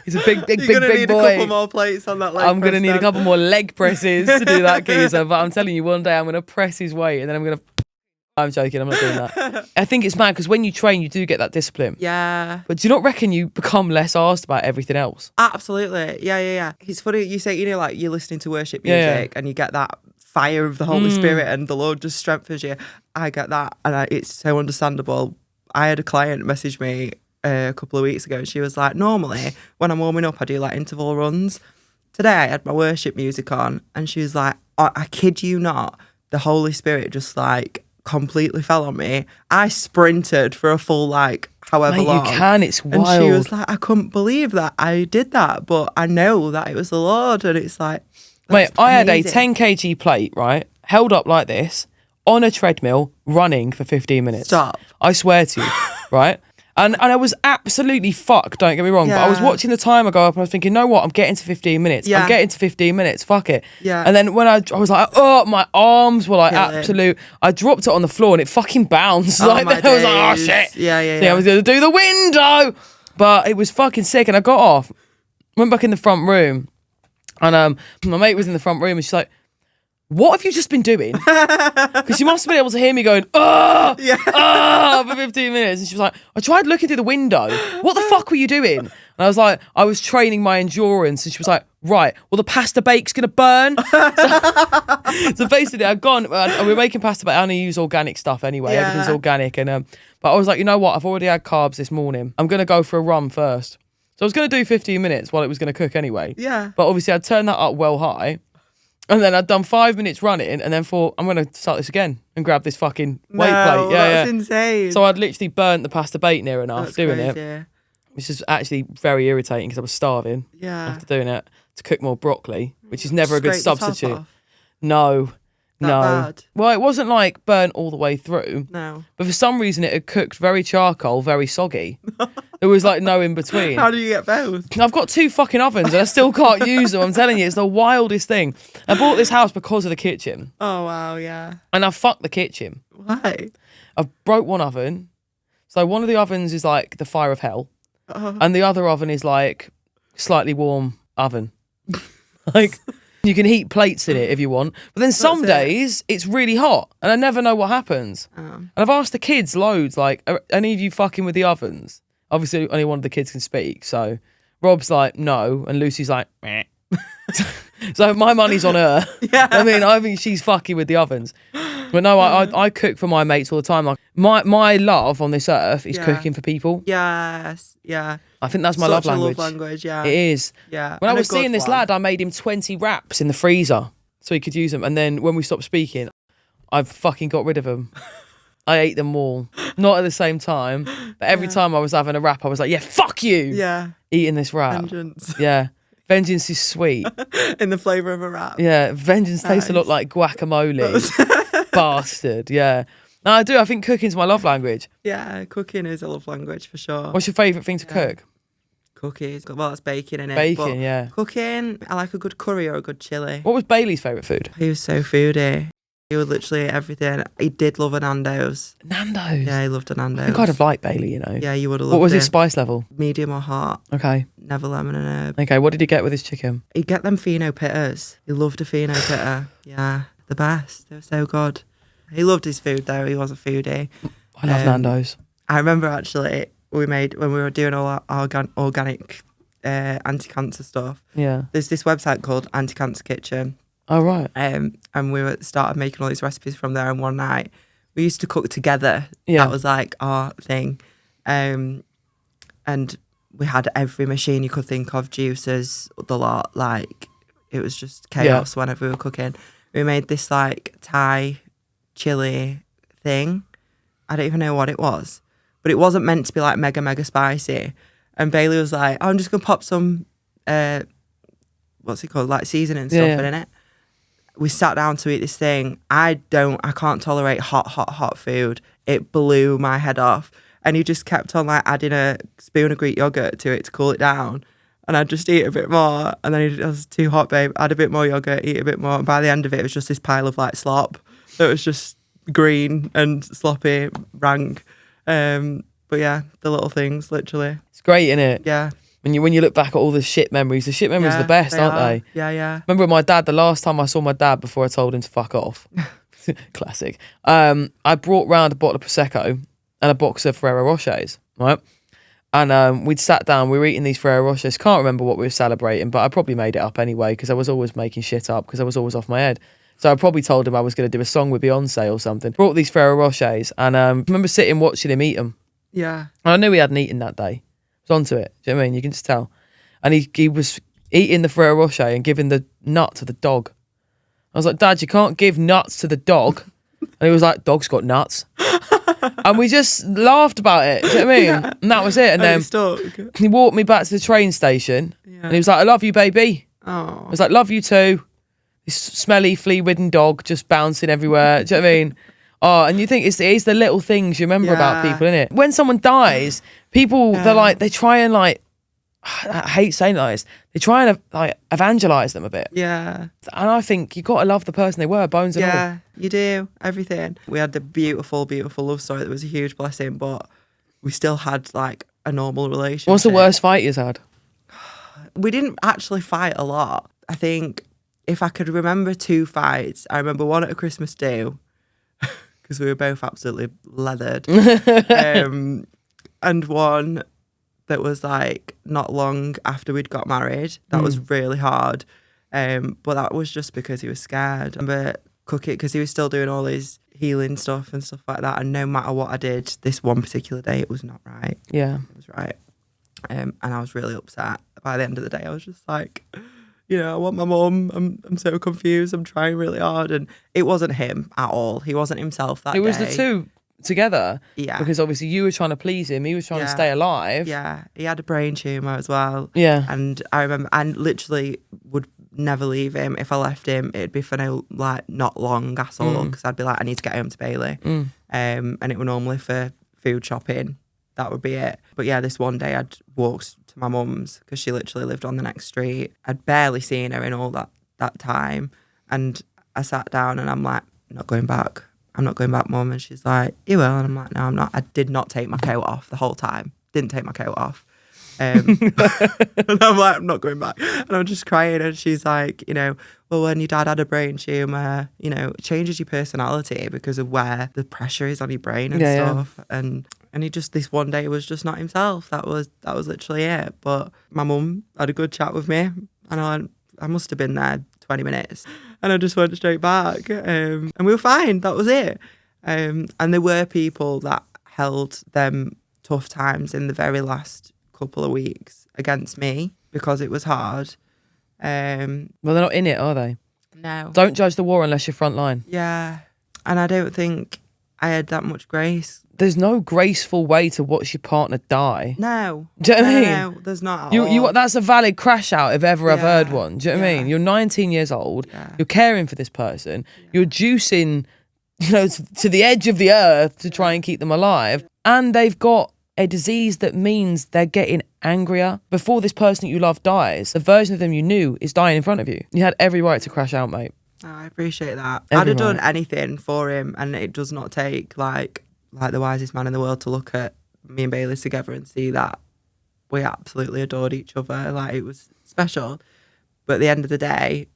B: He's a big boy.
A: You're going to need a couple more plates on that leg
B: I'm going to need a couple more leg presses to do that, geezer. But I'm telling you, one day I'm going to press his weight and then I'm going to... I'm joking, I'm not doing that. I think it's mad because when you train, you do get that discipline.
A: Yeah.
B: But do you not reckon you become less arsed about everything else?
A: Absolutely. Yeah. It's funny, you say, you know, like you're listening to worship music and you get that fire of the Holy Spirit and the Lord just strengthens you. I get that and it's so understandable. I had a client message me a couple of weeks ago and she was like, normally when I'm warming up I do like interval runs. Today I had my worship music on and she was like, I kid you not, the Holy Spirit just like completely fell on me. I sprinted for a full like however long.
B: You can, it's wild.
A: And she was like, I couldn't believe that I did that, but I know that it was the Lord. And it's like,
B: mate, I had a 10 kg plate, right, held up like this on a treadmill running for 15 minutes.
A: Stop.
B: I swear to you, right? And I was absolutely fucked, don't get me wrong. But I was watching the timer go up and I was thinking, you know what? I'm getting to 15 minutes. I'm getting to 15 minutes. Fuck it.
A: Yeah.
B: And then when I was like, oh, my arms were like absolute. I dropped it on the floor and it fucking bounced.
A: Oh,
B: like
A: my
B: I was like, oh, shit.
A: Yeah.
B: I was going to do the window. But it was fucking sick. And I got off, went back in the front room. And my mate was in the front room and she's like, what have you just been doing? Because she must have been able to hear me going, for 15 minutes. And she was like, I tried looking through the window. What the fuck were you doing? And I was like, I was training my endurance. And she was like, right, well, the pasta bake's going to burn. So basically, I'd gone, we were making pasta bake. I only use organic stuff anyway. Everything's organic. And but I was like, you know what? I've already had carbs this morning. I'm going to go for a run first. So I was going to do 15 minutes while it was going to cook anyway.
A: Yeah.
B: But obviously, I'd turned that up well high. And then I'd done 5 minutes running and then thought, I'm going to start this again and grab this fucking weight plate. Yeah,
A: that's insane.
B: So I'd literally burnt the pasta bake near enough
A: That's
B: doing
A: crazy.
B: it, which is actually very irritating because I was starving after doing it to cook more broccoli, which is never a good substitute. No.
A: Bad.
B: Well, it wasn't like burnt all the way through.
A: No.
B: But for some reason it had cooked very charcoal, very soggy. There was like no in between.
A: How do you get both?
B: I've got 2 fucking ovens and I still can't use them. I'm telling you, it's the wildest thing. I bought this house because of the kitchen.
A: Oh, wow, yeah.
B: And I fucked the kitchen.
A: Why?
B: I've broke one oven. So one of the ovens is like the fire of hell. And the other oven is like slightly warm oven. Like you can heat plates in it if you want. But then some days it's really hot and I never know what happens. And I've asked the kids loads, like, are any of you fucking with the ovens? Obviously only one of the kids can speak. So Rob's like, no. And Lucy's like, meh. So my money's on her. Yeah. I think she's fucking with the ovens. But no, I cook for my mates all the time. Like my love on this earth is cooking for people.
A: Yes, yeah.
B: I think that's my
A: Such
B: love
A: a
B: language.
A: love language, yeah.
B: It is.
A: Yeah.
B: When I was seeing this lad, I made him 20 wraps in the freezer so he could use them. And then when we stopped speaking, I fucking got rid of them. I ate them all. Not at the same time, but every time I was having a wrap, I was like, yeah, fuck you.
A: Yeah.
B: Eating this wrap.
A: Vengeance.
B: Yeah. Vengeance is sweet.
A: In the flavour of a wrap.
B: Yeah. Vengeance tastes a lot like guacamole. Bastard, yeah. No, I do. I think cooking's my love language.
A: Yeah, cooking is a love language for sure.
B: What's your favourite thing to cook?
A: Cookies. Well, it's baking, innit?
B: Bacon, yeah.
A: Cooking, I like a good curry or a good chilli.
B: What was Bailey's favourite food?
A: He was so foodie. He would literally eat everything. He did love a Nando's.
B: Nando's?
A: Yeah, he loved a Nando's.
B: I think I'd have liked Bailey, you know.
A: Yeah, you would have loved
B: What was
A: him.
B: his spice level?
A: Medium or hot.
B: Okay.
A: Never lemon and herb.
B: Okay, what did he get with his chicken?
A: He'd get them Fino pitters. He loved a Fino pitter. Yeah, the best. They were so good. He loved his food though. He was a foodie.
B: I love Nando's.
A: I remember actually when we were doing all our organic anti-cancer stuff.
B: Yeah.
A: There's this website called Anti-Cancer Kitchen.
B: Oh, right.
A: And we started making all these recipes from there. And one night we used to cook together.
B: Yeah.
A: That was like our thing. And we had every machine you could think of, juicers, the lot. Like it was just chaos whenever we were cooking. We made this like Thai chili thing. I don't even know what it was, but it wasn't meant to be like mega, mega spicy. And Bailey was like, oh, I'm just going to pop some, what's it called? Like seasoning stuff in it. We sat down to eat this thing. I can't tolerate hot food. It blew my head off. And he just kept on like adding a spoon of Greek yogurt to it to cool it down. And I'd just eat a bit more. And then he was too hot, babe. Add a bit more yogurt, eat a bit more. And by the end of it, it was just this pile of like slop. It was just green and sloppy, rank. But yeah, the little things, literally.
B: It's great, isn't it?
A: Yeah.
B: When you look back at all the shit memories are the best, aren't they?
A: Yeah, yeah.
B: Remember with my dad, the last time I saw my dad before I told him to fuck off. Classic. I brought round a bottle of Prosecco and a box of Ferrero Rochers, right? And we'd sat down, we were eating these Ferrero Rochers. Can't remember what we were celebrating, but I probably made it up anyway because I was always making shit up because I was always off my head. So I probably told him I was going to do a song with Beyonce or something. Brought these Ferrero Rochers and I remember sitting watching him eat them.
A: Yeah.
B: And I knew he hadn't eaten that day. I was onto it. Do you know what I mean? You can just tell. And he was eating the Ferrero Rocher and giving the nut to the dog. I was like, Dad, you can't give nuts to the dog. And he was like, dog's got nuts. And we just laughed about it. Do you know what I mean? Yeah. And that was it. And then he walked me back to the train station. Yeah. And he was like, I love you, baby.
A: Oh.
B: I was like, love you too. This smelly, flea-ridden dog just bouncing everywhere. Do you know what I mean? Oh, and you think it's the little things you remember about people, innit? When someone dies, people, they try and like, I hate saying it like this, they try and like evangelise them a bit.
A: Yeah.
B: And I think you got to love the person they were, bones and all.
A: Yeah, you do. Everything. We had the beautiful, beautiful love story that was a huge blessing, but we still had like a normal relationship.
B: What's the worst fight you've had?
A: We didn't actually fight a lot. I think if I could remember 2 fights, I remember one at a Christmas do, because we were both absolutely leathered. And one that was like not long after we'd got married. That was really hard. But that was just because he was scared. But cooking, because he was still doing all his healing stuff and stuff like that. And no matter what I did, this one particular day, it was not right.
B: Yeah.
A: It was right. And I was really upset. By the end of the day, I was just like, you know, I want my mum. I'm so confused. I'm trying really hard. And it wasn't him at all. He wasn't himself that day.
B: It was the two together.
A: Yeah.
B: Because obviously you were trying to please him. He was trying to stay alive.
A: Yeah. He had a brain tumour as well.
B: Yeah.
A: And I remember, and literally would never leave him. If I left him, it'd be for no, like, not long at all. Because I'd be like, I need to get home to Bailey. And it would normally for food shopping. That would be it. But yeah, this one day I'd walked to my mum's because she literally lived on the next street. I'd barely seen her in all that time. And I sat down and I'm like, I'm not going back. I'm not going back, Mum. And she's like, you will. And I'm like, no, I'm not. I did not take my coat off the whole time. Didn't take my coat off. And I'm like, I'm not going back. And I'm just crying. And she's like, you know, well, when your dad had a brain tumour, you know, it changes your personality because of where the pressure is on your brain and stuff. Yeah. And he just, this one day was just not himself. That was literally it. But my mum had a good chat with me. And I must have been there 20 minutes. And I just went straight back. And we were fine. That was it. And there were people that held them tough times in the very last couple of weeks against me because it was hard.
B: Well, they're not in it, are they?
A: No.
B: Don't judge the war unless you're front line.
A: Yeah. And I don't think I had that much grace.
B: There's no graceful way to watch your partner die.
A: No.
B: Do you know what I mean?
A: No, there's not at all.
B: That's a valid crash out if ever I've heard one. Do you know what I mean? You're 19 years old. Yeah. You're caring for this person. Yeah. You're juicing to the edge of the earth to try and keep them alive. And they've got a disease that means they're getting angrier. Before this person that you love dies, the version of them you knew is dying in front of you. You had every right to crash out, mate.
A: Oh, I appreciate that.
B: Every
A: I'd have done
B: right.
A: anything for him, and it does not take like the wisest man in the world to look at me and Bailey together and see that we absolutely adored each other. Like, it was special. But at the end of the day,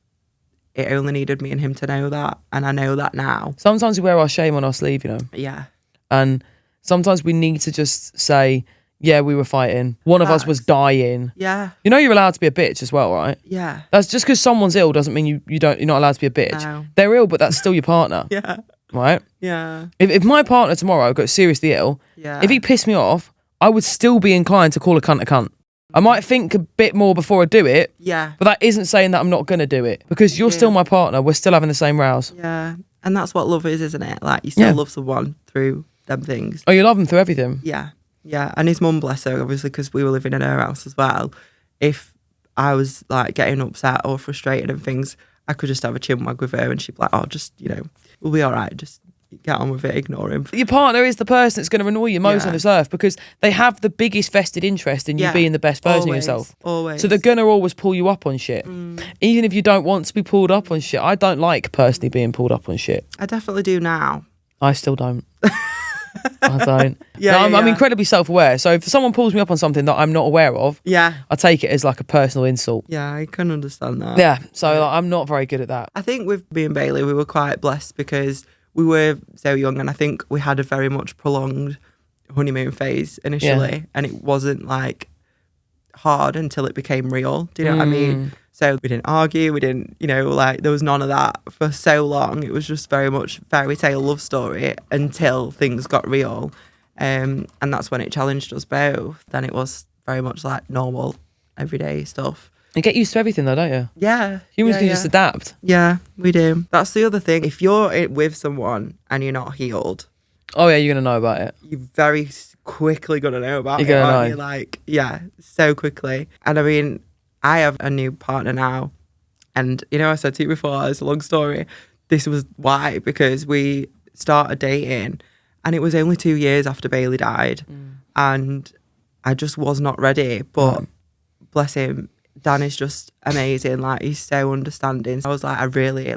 A: it only needed me and him to know that, and I know that now.
B: Sometimes we wear our shame on our sleeve,
A: Yeah.
B: and sometimes we need to just say, yeah, we were fighting. One of us was dying.
A: Yeah.
B: You're allowed to be a bitch as well, right?
A: Yeah.
B: That's just because someone's ill doesn't mean you're not allowed to be a bitch.
A: No.
B: They're ill, but that's still your partner.
A: Yeah.
B: Right?
A: Yeah.
B: If my partner tomorrow got seriously ill,
A: Yeah.
B: if he pissed me off, I would still be inclined to call a cunt a cunt. I might think a bit more before I do it.
A: Yeah.
B: But that isn't saying that I'm not going to do it, because you're still my partner. We're still having the same rows.
A: Yeah. And that's what love is, isn't it? Like, you still love someone through them things.
B: Oh, you love them through everything.
A: Yeah. Yeah. And his mum, bless her, obviously, because we were living in her house as well. If I was like getting upset or frustrated and things, I could just have a chin wag with her and she'd be like, oh, just, we'll be all right. Just get on with it, ignore him.
B: Your partner is the person that's going to annoy you most on this earth, because they have the biggest vested interest in you being the best version of yourself.
A: Always.
B: So they're going to always pull you up on shit. Even if you don't want to be pulled up on shit. I don't like personally being pulled up on shit.
A: I definitely do now.
B: I still don't. I don't.
A: Yeah,
B: I'm incredibly self-aware. So if someone pulls me up on something that I'm not aware of, I take it as like a personal insult.
A: Yeah, I can understand that.
B: Yeah, so I'm not very good at that.
A: I think with me and Bailey, we were quite blessed because we were so young, and I think we had a very much prolonged honeymoon phase initially, and it wasn't like hard until it became real. Do you know what I mean? So we didn't argue, we didn't, like, there was none of that for so long. It was just very much fairy tale love story until things got real. And that's when it challenged us both. Then it was very much like normal, everyday stuff.
B: You get used to everything though, don't you?
A: Yeah.
B: Humans can just adapt.
A: Yeah, we do. That's the other thing. If you're with someone and you're not healed,
B: oh yeah, you're going to know about it.
A: You're very quickly going to know about
B: you're
A: it,
B: gonna
A: aren't
B: know.
A: you? Like, yeah, so quickly. And I mean, I have a new partner now. And, I said to you before, it's a long story. This was why, because we started dating and it was only 2 years after Bailey died. And I just was not ready. But bless him, Dan is just amazing. Like, he's so understanding. I was like, I really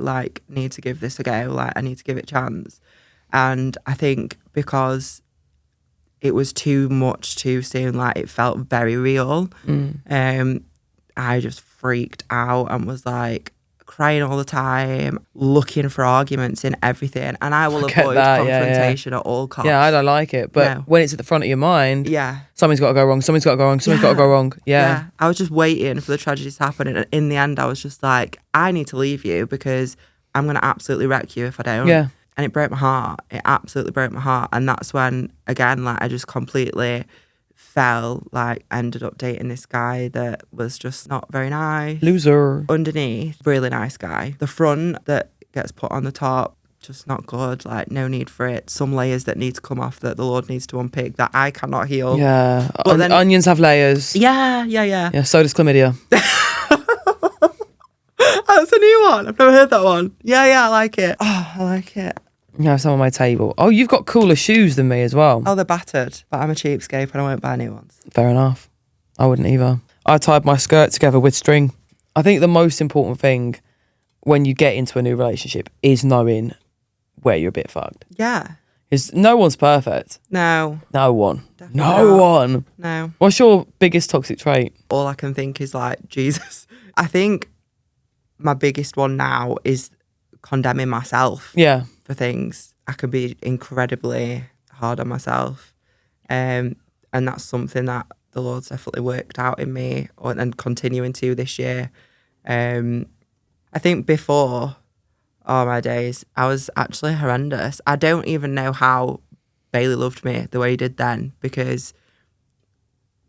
A: need to give this a go. Like, I need to give it a chance. And I think because it was too much too soon, like, it felt very real. I just freaked out and was like crying all the time, looking for arguments in everything. And I will avoid confrontation at all costs.
B: Yeah, I don't like it. But when it's at the front of your mind, something's got to go wrong, something's got to go wrong, something's got to go wrong. Yeah.
A: I was just waiting for the tragedies to happen. And in the end, I was just like, I need to leave you because I'm going to absolutely wreck you if I don't.
B: Yeah.
A: And it broke my heart. It absolutely broke my heart. And that's when, again, like, I just completely ended up dating this guy that was just not very nice.
B: Loser.
A: Underneath, really nice guy. The front that gets put on the top, just not good. Like, no need for it. Some layers that need to come off that the Lord needs to unpick that I cannot heal.
B: Yeah.
A: But then,
B: onions have layers.
A: Yeah.
B: Yeah, so does chlamydia.
A: That's a new one. I've never heard that one. Yeah, I like it. Oh, I like it.
B: Yeah, some on my table. Oh, you've got cooler shoes than me as well.
A: Oh, they're battered. But I'm a cheapskate and I won't buy new ones.
B: Fair enough. I wouldn't either. I tied my skirt together with string. I think the most important thing when you get into a new relationship is knowing where you're a bit fucked.
A: Yeah.
B: Because no one's perfect.
A: No.
B: No one.
A: Definitely
B: No
A: not.
B: one.
A: No.
B: What's your biggest toxic trait?
A: All I can think is like, Jesus. I think my biggest one now is condemning myself.
B: Yeah.
A: For things. I can be incredibly hard on myself. And that's something that the Lord's definitely worked out in me and continuing to this year. I think before, oh my days, I was actually horrendous. I don't even know how Bailey loved me the way he did then, because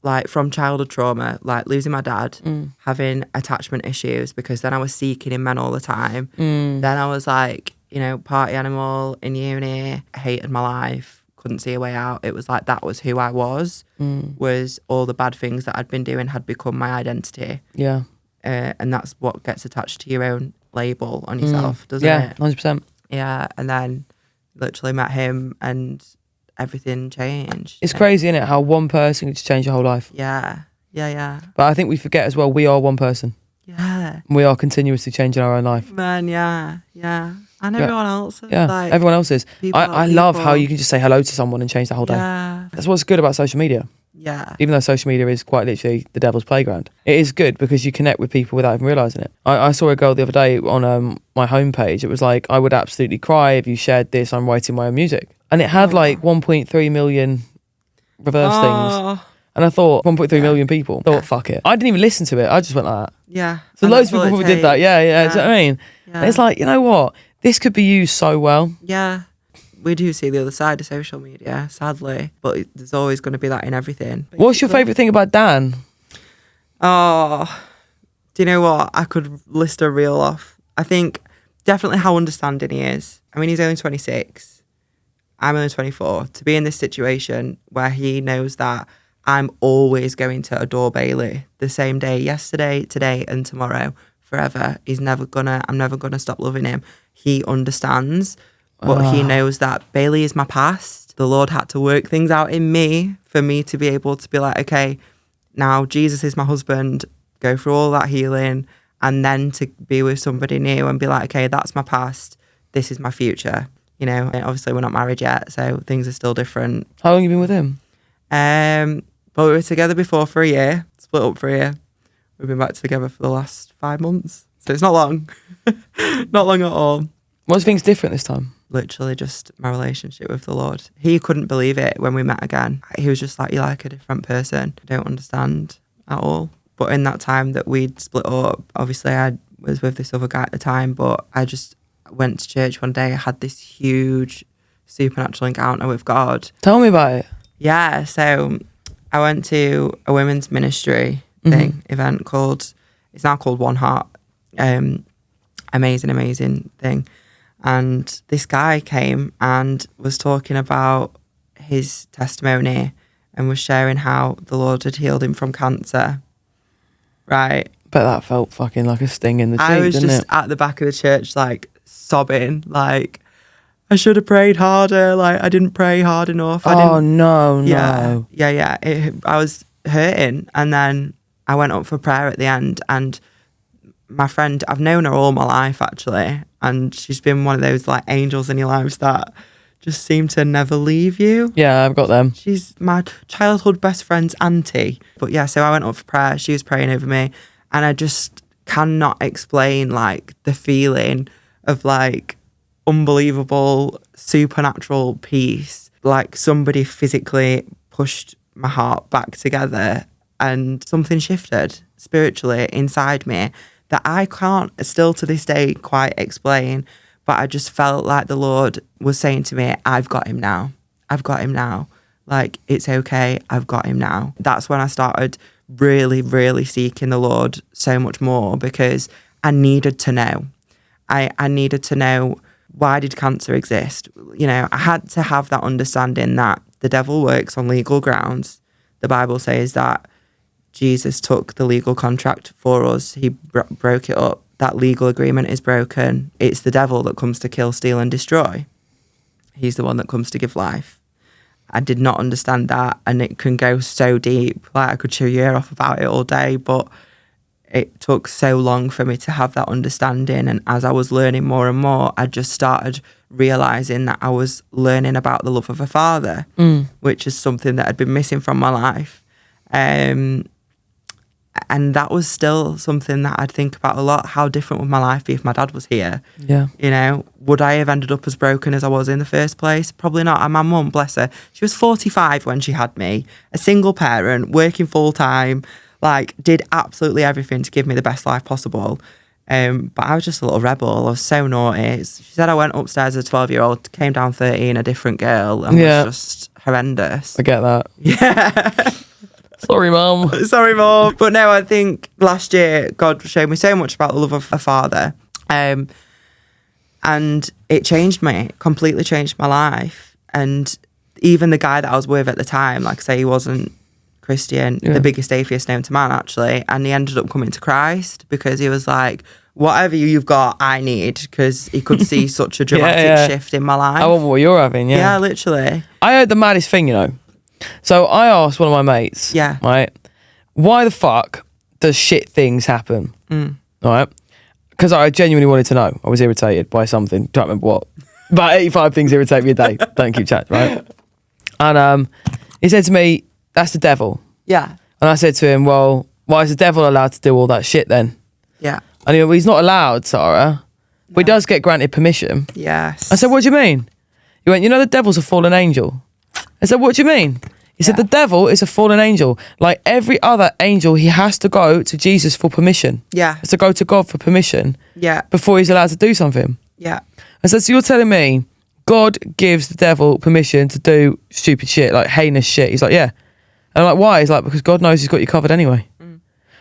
A: like from childhood trauma, like losing my dad, having attachment issues, because then I was seeking in men all the time. Then I was like, party animal in uni, hated my life, couldn't see a way out. It was like that was who I was all the bad things that I'd been doing had become my identity.
B: Yeah.
A: And that's what gets attached to your own label on yourself, doesn't it?
B: Yeah, 100%.
A: Yeah, and then literally met him and everything changed.
B: It's crazy, isn't it? How one person can just change your whole life.
A: Yeah.
B: But I think we forget as well, we are one person.
A: Yeah.
B: We are continuously changing our own life.
A: Man, yeah. And everyone else.
B: Yeah,
A: like,
B: everyone else is. I love how
A: people.
B: you can just say hello to someone and change the whole day.
A: Yeah.
B: That's what's good about social media.
A: Yeah.
B: Even though social media is quite literally the devil's playground, it is good because you connect with people without even realising it. I saw a girl the other day on my homepage. It was like, I would absolutely cry if you shared this. I'm writing my own music. And it had like 1.3 million reverse things. And I thought, 1.3 million people. I thought, fuck it. I didn't even listen to it. I just went like that.
A: Yeah.
B: So loads of people probably did that. Yeah. Do you know what I mean?
A: Yeah.
B: And it's like, you know what? This could be used so well.
A: Yeah. We do see the other side of social media, sadly. But there's always going to be that in everything.
B: What's your favourite thing about Dan?
A: Oh, do you know what? I could list a reel off. I think definitely how understanding he is. I mean, he's only 26. I'm only 24. To be in this situation where he knows that I'm always going to adore Bailey the same day, yesterday, today, and tomorrow, forever. I'm never gonna stop loving him. He understands, but he knows that Bailey is my past. The Lord had to work things out in me for me to be able to be like, okay, now Jesus is my husband, go through all that healing, and then to be with somebody new and be like, okay, that's my past, this is my future. You know, and obviously we're not married yet, so things are still different.
B: How long have you been with him?
A: But we were together before for a year, split up for a year. We've been back together for the last 5 months. So it's not long. Not long at all.
B: What's things different this time?
A: Literally just my relationship with the Lord. He couldn't believe it when we met again. He was just like, you're like a different person. I don't understand at all. But in that time that we'd split up, obviously I was with this other guy at the time, but I just went to church one day. I had this huge supernatural encounter with God.
B: Tell me about it.
A: Yeah, so I went to a women's ministry event it's now called One Heart. Amazing thing. And this guy came and was talking about his testimony and was sharing how the Lord had healed him from cancer. Right.
B: But that felt fucking like a sting in the cheek,
A: I was
B: didn't
A: just
B: it?
A: at the back of the church, like sobbing, like I should have prayed harder. Like I didn't pray hard enough.
B: No.
A: Yeah. I was hurting, and then I went up for prayer at the end, and my friend, I've known her all my life actually, and she's been one of those like angels in your lives that just seem to never leave you.
B: Yeah, I've got them.
A: She's my childhood best friend's auntie. But yeah, so I went up for prayer. She was praying over me, and I just cannot explain like the feeling of like unbelievable supernatural peace. Like somebody physically pushed my heart back together, and something shifted spiritually inside me that I can't still to this day quite explain. But I just felt like the Lord was saying to me, I've got him now. Like, it's okay. I've got him now. That's when I started really seeking the Lord so much more, because I needed to know. I needed to know, why did cancer exist? You know, I had to have that understanding that the devil works on legal grounds. The Bible says that Jesus took the legal contract for us. He broke it up. That legal agreement is broken. It's the devil that comes to kill, steal and destroy. He's the one that comes to give life. I did not understand that, and it can go so deep. Like I could chew your ear off about it all day, but it took so long for me to have that understanding. And as I was learning more and more, I just started realising that I was learning about the love of a father, which is something that had been missing from my life. And that was still something that I'd think about a lot. How different would my life be if my dad was here?
B: Yeah.
A: You know, would I have ended up as broken as I was in the first place? Probably not. And my mum, bless her, she was 45 when she had me, a single parent, working full time, like did absolutely everything to give me the best life possible. But I was just a little rebel. I was so naughty. She said I went upstairs as a 12-year-old, came down 13, a different girl, and was just horrendous.
B: I get that.
A: Yeah.
B: Sorry, Mum.
A: Sorry, Mum. But no, I think last year God showed me so much about the love of a father. And it changed me, completely changed my life. And even the guy that I was with at the time, like I say, he wasn't Christian, the biggest atheist known to man, actually. And he ended up coming to Christ because he was like, whatever you've got, I need, because he could see such a dramatic shift in my life.
B: I want what you're having,
A: Yeah, literally.
B: I heard the maddest thing, you know. So I asked one of my mates, right, why the fuck does shit things happen? Right? Because I genuinely wanted to know. I was irritated by something. Don't remember what. About 85 things irritate me a day. Don't keep chat, right? And he said to me, that's the devil.
A: Yeah.
B: And I said to him, well, why is the devil allowed to do all that shit then?
A: Yeah.
B: And he went, well, he's not allowed, Sara. But he does get granted permission.
A: Yes.
B: I said, what do you mean? He went, you know the devil's a fallen angel. I said, what do you mean? He said, the devil is a fallen angel. Like every other angel, he has to go to Jesus for permission.
A: Yeah.
B: He has to go to God for permission.
A: Yeah.
B: Before he's allowed to do something.
A: Yeah.
B: I said, so you're telling me God gives the devil permission to do stupid shit, like heinous shit? He's like, yeah. And I'm like, why? He's like, because God knows he's got you covered anyway.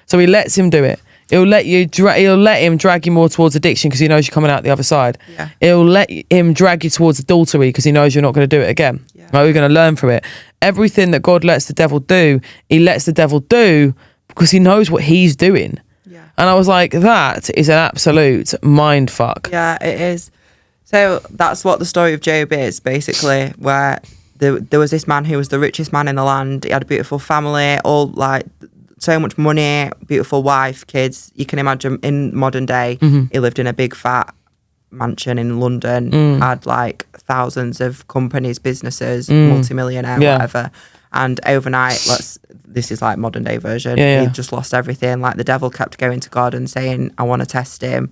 B: So he lets him do it. He'll let him drag you more towards addiction because he knows you're coming out the other side.
A: Yeah.
B: He'll let him drag you towards adultery because he knows you're not going to do it again.
A: Yeah.
B: Right? We're going to learn from it. Everything that God lets the devil do, he lets the devil do because he knows what he's doing.
A: Yeah.
B: And I was like, that is an absolute mind fuck.
A: Yeah, it is. So that's what the story of Job is, basically, where there was this man who was the richest man in the land. He had a beautiful family, all like so much money, beautiful wife, kids. You can imagine in modern day, he lived in a big fat mansion in London, had like thousands of companies, businesses, multimillionaire, whatever. And overnight, this is like modern day version, he just lost everything. Like the devil kept going to God and saying, I want to test him.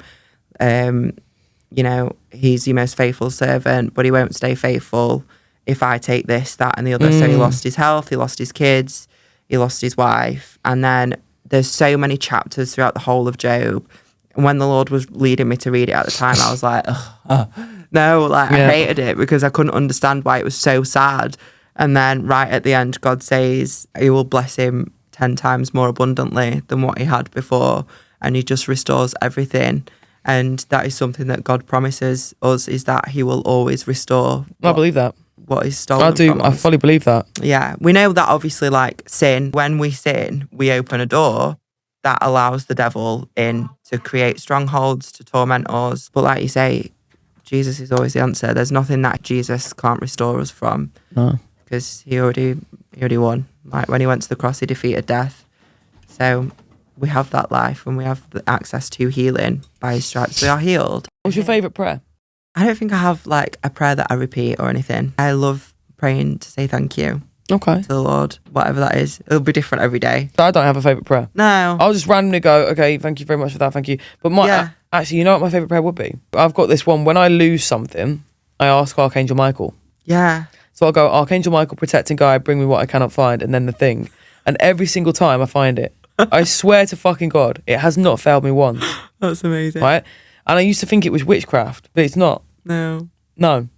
A: You know, he's your most faithful servant, but he won't stay faithful if I take this, that and the other. So he lost his health, he lost his kids, he lost his wife. And then there's so many chapters throughout the whole of Job. And when the Lord was leading me to read it at the time, I was like, no, like I hated it because I couldn't understand why it was so sad. And then right at the end, God says he will bless him 10 times more abundantly than what he had before. And he just restores everything. And that is something that God promises us, is that he will always restore.
B: I believe that.
A: What is stolen from us.
B: I fully believe that.
A: Yeah. We know that obviously like sin, when we sin, we open a door that allows the devil in to create strongholds, to torment us. But like you say, Jesus is always the answer. There's nothing that Jesus can't restore us from.
B: No. Because
A: he already won. Like when he went to the cross, he defeated death. So we have that life and we have the access to healing. By his stripes we are healed.
B: What's your favourite prayer?
A: I don't think I have like a prayer that I repeat or anything. I love praying to say thank you.
B: Okay.
A: To the Lord, whatever that is. It'll be different every day.
B: I don't have a favourite prayer.
A: No.
B: I'll just randomly go, okay, thank you very much for that, thank you. But actually, you know what my favourite prayer would be? I've got this one. When I lose something, I ask Archangel Michael.
A: Yeah.
B: So I'll go, Archangel Michael, protecting guide, bring me what I cannot find, and then the thing. And every single time I find it. I swear to fucking God, it has not failed me once.
A: That's amazing.
B: Right? And I used to think it was witchcraft, but it's not.
A: No.
B: Wild,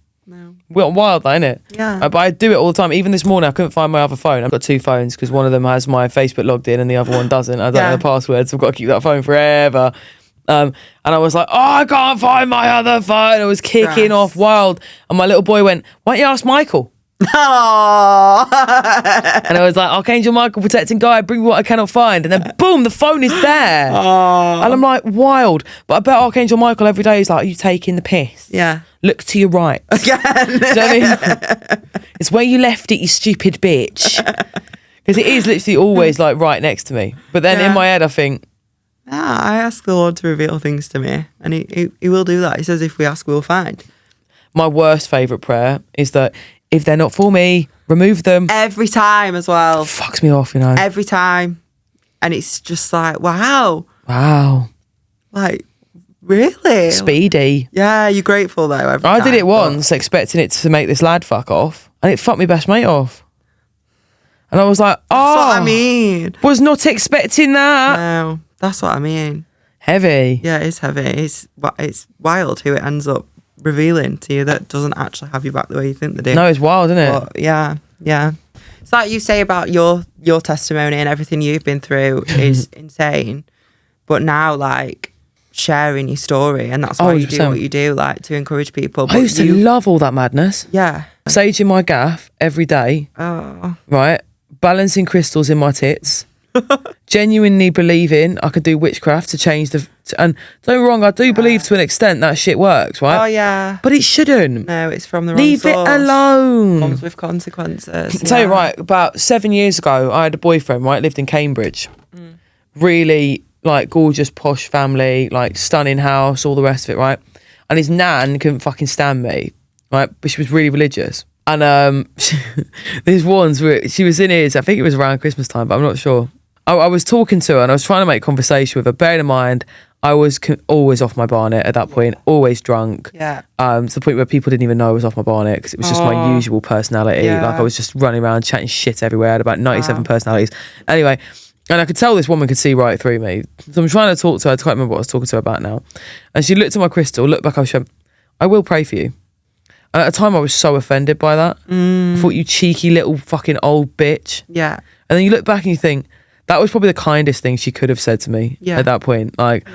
B: that, innit?
A: Yeah.
B: But I do it all the time. Even this morning, I couldn't find my other phone. I've got 2 phones because one of them has my Facebook logged in and the other one doesn't. I don't know the password, so I've got to keep that phone forever. And I was like, I can't find my other phone. I was kicking off wild. And my little boy went, why don't you ask Michael?
A: Aww.
B: And I was like, Archangel Michael, protecting guide, bring me what I cannot find. And then boom, the phone is there.
A: Aww.
B: And I'm like, wild. But I bet Archangel Michael every day is like, are you taking the piss?
A: Yeah.
B: Look to your right.
A: Again.
B: Do you know what I mean? It's where you left it, you stupid bitch. Because it is literally always like right next to me. But then in my head, I think,
A: I ask the Lord to reveal things to me. And he will do that. He says, if we ask, we'll find.
B: My worst favourite prayer is that if they're not for me, remove them.
A: Every time as well.
B: It fucks me off, you know.
A: Every time. And it's just like, wow. Like, really?
B: Speedy.
A: Yeah, you're grateful though. Every
B: I
A: time,
B: did it once, expecting it to make this lad fuck off. And it fucked me best mate off. And I was like,
A: that's what I mean.
B: Was not expecting that.
A: No, that's what I mean.
B: Heavy.
A: Yeah, it's heavy. It's wild who it ends up revealing to you that doesn't actually have you back the way you think they do.
B: No, it's wild, isn't it?
A: But yeah. It's like you say about your testimony and everything you've been through is insane. But now, like, sharing your story, and that's why you do what you do, like, to encourage people. But
B: I used to love all that madness.
A: Yeah.
B: Sage in my gaff every day.
A: Oh.
B: Right? balancing crystals in my tits, genuinely believing I could do witchcraft to change and don't get me wrong, I do believe to an extent that shit works, right?
A: Oh yeah.
B: But it shouldn't.
A: No, it's from the wrong
B: Leave
A: source.
B: it alone.
A: Comes with consequences.
B: I'll tell you right, about 7 years ago, I had a boyfriend, right, lived in Cambridge. Really, like, gorgeous, posh family, like, stunning house, all the rest of it, right? And his nan couldn't fucking stand me, right? But she was really religious. And there's ones where she was in his, I think it was around Christmas time, but I'm not sure. I was talking to her and I was trying to make conversation with her. Bearing in mind, I was always off my barnet at that point, always drunk.
A: Yeah.
B: To the point where people didn't even know I was off my barnet because it was just my usual personality.
A: Yeah.
B: Like I was just running around chatting shit everywhere. I had about 97 personalities. Anyway, and I could tell this woman could see right through me. So I'm trying to talk to her. I can't remember what I was talking to her about now. And she looked at my crystal, looked back, I was like, I will pray for you. And at the time I was so offended by that. I thought, you cheeky little fucking old bitch.
A: Yeah.
B: And then you look back and you think, that was probably the kindest thing she could have said to me at that point. Like,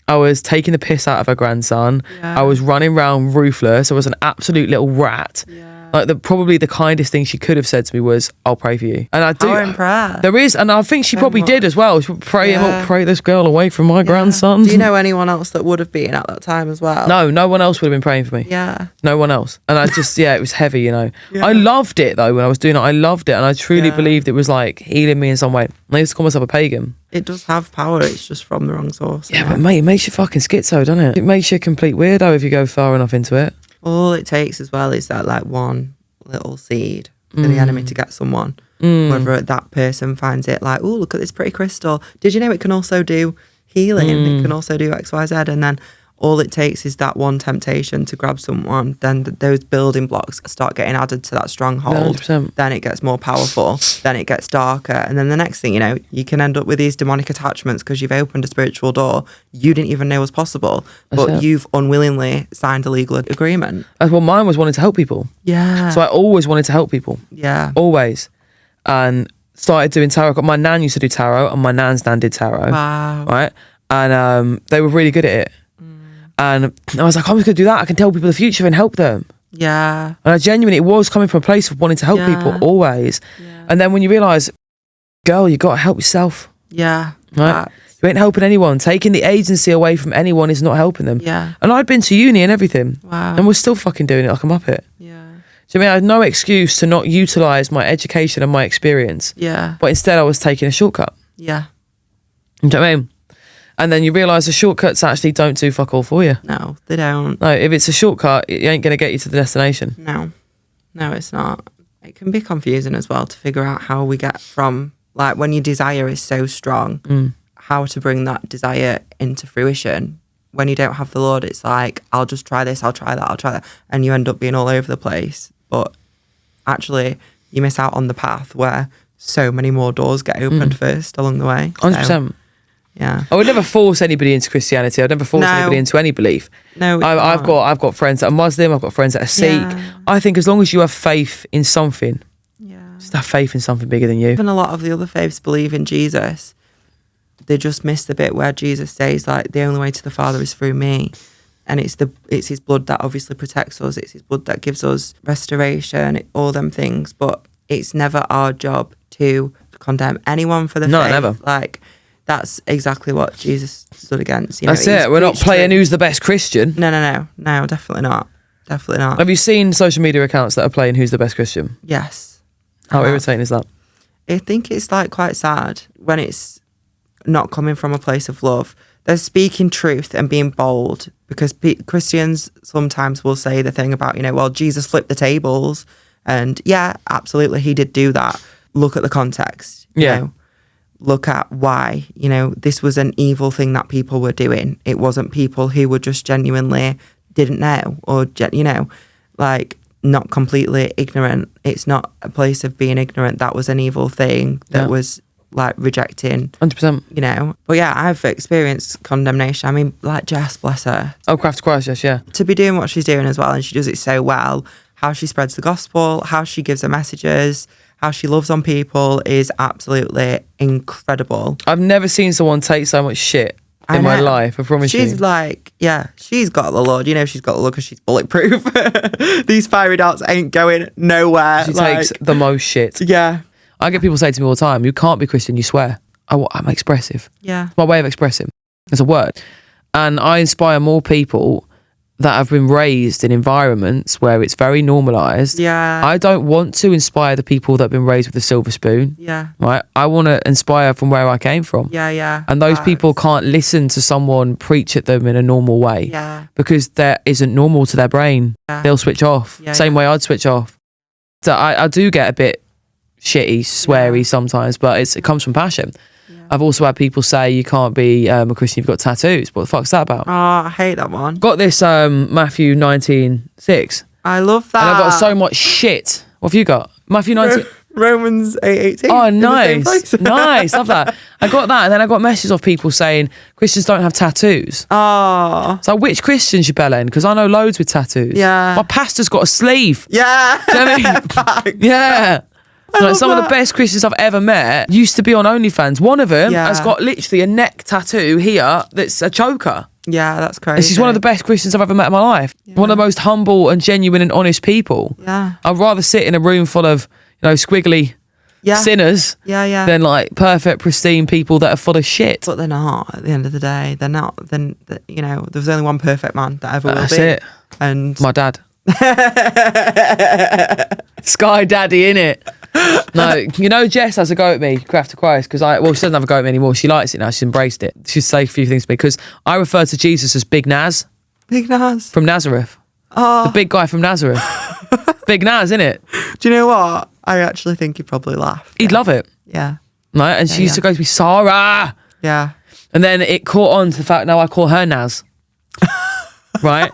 B: I was taking the piss out of her grandson. I was running around ruthless. I was an absolute little rat. Like, probably the kindest thing she could have said to me was, I'll pray for you. And I do.
A: Power in prayer.
B: There is, and I think she probably did as well. She would pray him, pray this girl away from my grandson.
A: Do you know anyone else that would have been at that time as well?
B: No one else would have been praying for me.
A: Yeah.
B: No one else. And I just, it was heavy, you know. I loved it though when I was doing it. I loved it. And I truly believed it was like healing me in some way. I used to call myself a pagan.
A: It does have power. It's just from the wrong source.
B: Yeah, but mate, it makes you fucking schizo, doesn't it? It makes you a complete weirdo if you go far enough into it.
A: All it takes as well is that like one little seed for the enemy to get someone. Whether that person finds it like, oh, look at this pretty crystal. Did you know it can also do healing? It can also do X, Y, Z. And then all it takes is that one temptation to grab someone. Then those building blocks start getting added to that stronghold.
B: 100%.
A: Then it gets more powerful. Then it gets darker. And then the next thing you know, you can end up with these demonic attachments because you've opened a spiritual door you didn't even know was possible. But you've unwillingly signed a legal agreement.
B: Well, mine was wanting to help people.
A: Yeah.
B: So I always wanted to help people.
A: Yeah.
B: Always. And started doing tarot. My nan used to do tarot and my nan's nan did tarot.
A: Wow.
B: Right? And they were really good at it. And I was like, I'm just going to do that. I can tell people the future and help them.
A: Yeah.
B: And I genuinely, it was coming from a place of wanting to help people, always. Yeah. And then when you realise, girl, you got to help yourself.
A: Yeah.
B: Right? You ain't helping anyone. Taking the agency away from anyone is not helping them.
A: Yeah.
B: And I'd been to uni and everything.
A: Wow.
B: And we're still fucking doing it like a muppet.
A: Yeah.
B: So I mean, I had no excuse to not utilise my education and my experience.
A: Yeah.
B: But instead I was taking a shortcut.
A: Yeah.
B: You know what I mean? And then you realise the shortcuts actually don't do fuck all for you.
A: No, they don't.
B: No, if it's a shortcut, it ain't going to get you to the destination.
A: No, it's not. It can be confusing as well to figure out how we get from, like, when your desire is so strong, how to bring that desire into fruition. When you don't have the Lord, it's like, I'll just try this, I'll try that. And you end up being all over the place. But actually, you miss out on the path where so many more doors get opened first along the way.
B: 100%.
A: Yeah.
B: I would never force anybody into Christianity. I'd never force anybody into any belief.
A: No,
B: I've got friends that are Muslim. I've got friends that are Sikh.
A: Yeah.
B: I think as long as you have faith in something, just have faith in something bigger than you.
A: Even a lot of the other faiths believe in Jesus. They just miss the bit where Jesus says, like, the only way to the Father is through me. And it's his blood that obviously protects us. It's his blood that gives us restoration, all them things. But it's never our job to condemn anyone for the faith.
B: No, never.
A: Like, that's exactly what Jesus stood against. You know,
B: That's it. We're not playing who's the best Christian.
A: No, definitely not. Definitely not.
B: Have you seen social media accounts that are playing who's the best Christian?
A: Yes.
B: How irritating is that?
A: I think it's like quite sad when it's not coming from a place of love. They're speaking truth and being bold because Christians sometimes will say the thing about, well, Jesus flipped the tables. And yeah, absolutely, he did do that. Look at the context. You know? Look at why, this was an evil thing that people were doing. It wasn't people who were just genuinely didn't know or, like not completely ignorant. It's not a place of being ignorant. That was an evil thing that was like rejecting.
B: 100%.
A: But yeah, I've experienced condemnation. I mean, like Jess, bless her.
B: Oh, Craft Christ, yes, yeah.
A: To be doing what she's doing as well, and she does it so well. How she spreads the gospel, how she gives her messages, how she loves on people is absolutely incredible.
B: I've never seen someone take so much shit in my life, I promise you.
A: She's like, she's got the Lord. She's got the Lord because she's bulletproof. These fiery darts ain't going nowhere.
B: She takes the most shit.
A: Yeah.
B: I get people say to me all the time, you can't be Christian, you swear. I'm expressive.
A: Yeah.
B: It's my way of expressing. It's a word. And I inspire more people that have been raised in environments where it's very normalised.
A: Yeah.
B: I don't want to inspire the people that have been raised with a silver spoon.
A: Yeah.
B: Right? I want to inspire from where I came from.
A: Yeah, yeah.
B: And those people can't listen to someone preach at them in a normal way.
A: Yeah.
B: Because that isn't normal to their brain.
A: Yeah.
B: They'll switch off.
A: Yeah,
B: Same way I'd switch off. So I do get a bit shitty, sweary sometimes, but it comes from passion. I've also had people say you can't be a Christian if you've got tattoos. What the fuck's that about?
A: Oh, I hate that one.
B: Got this Matthew 19:6.
A: I love that.
B: And I've got so much shit. What have you got? Matthew 19.
A: Romans 8:18.
B: Oh, nice. Nice. Love that. I got that. And then I got messages of people saying Christians don't have tattoos.
A: Oh.
B: So which Christians you belling? Because I know loads with tattoos.
A: Yeah.
B: My pastor's got a sleeve.
A: Yeah.
B: Do you know what I mean? Yeah. Like some of the best Christians I've ever met used to be on OnlyFans. One of them has got literally a neck tattoo here that's a choker.
A: Yeah, that's crazy.
B: And she's one of the best Christians I've ever met in my life. Yeah. One of the most humble and genuine and honest people.
A: Yeah.
B: I'd rather sit in a room full of, squiggly sinners than like perfect, pristine people that are full of shit.
A: But they're not at the end of the day. They're not. Then, there's only one perfect man that ever will be.
B: That's it.
A: And
B: my dad. Sky Daddy, innit? No, Jess has a go at me, craft to Christ, because she doesn't have a go at me anymore. She likes it now. She's embraced it. She's said a few things to me because I refer to Jesus as Big Naz.
A: Big Naz
B: from Nazareth.
A: Oh,
B: the big guy from Nazareth. Big Naz, innit?
A: Do you know what? I actually think he'd probably laugh.
B: He'd love it.
A: Yeah.
B: Right, and she used to go to me, Sara.
A: Yeah.
B: And then it caught on to the fact now I call her Naz. Right?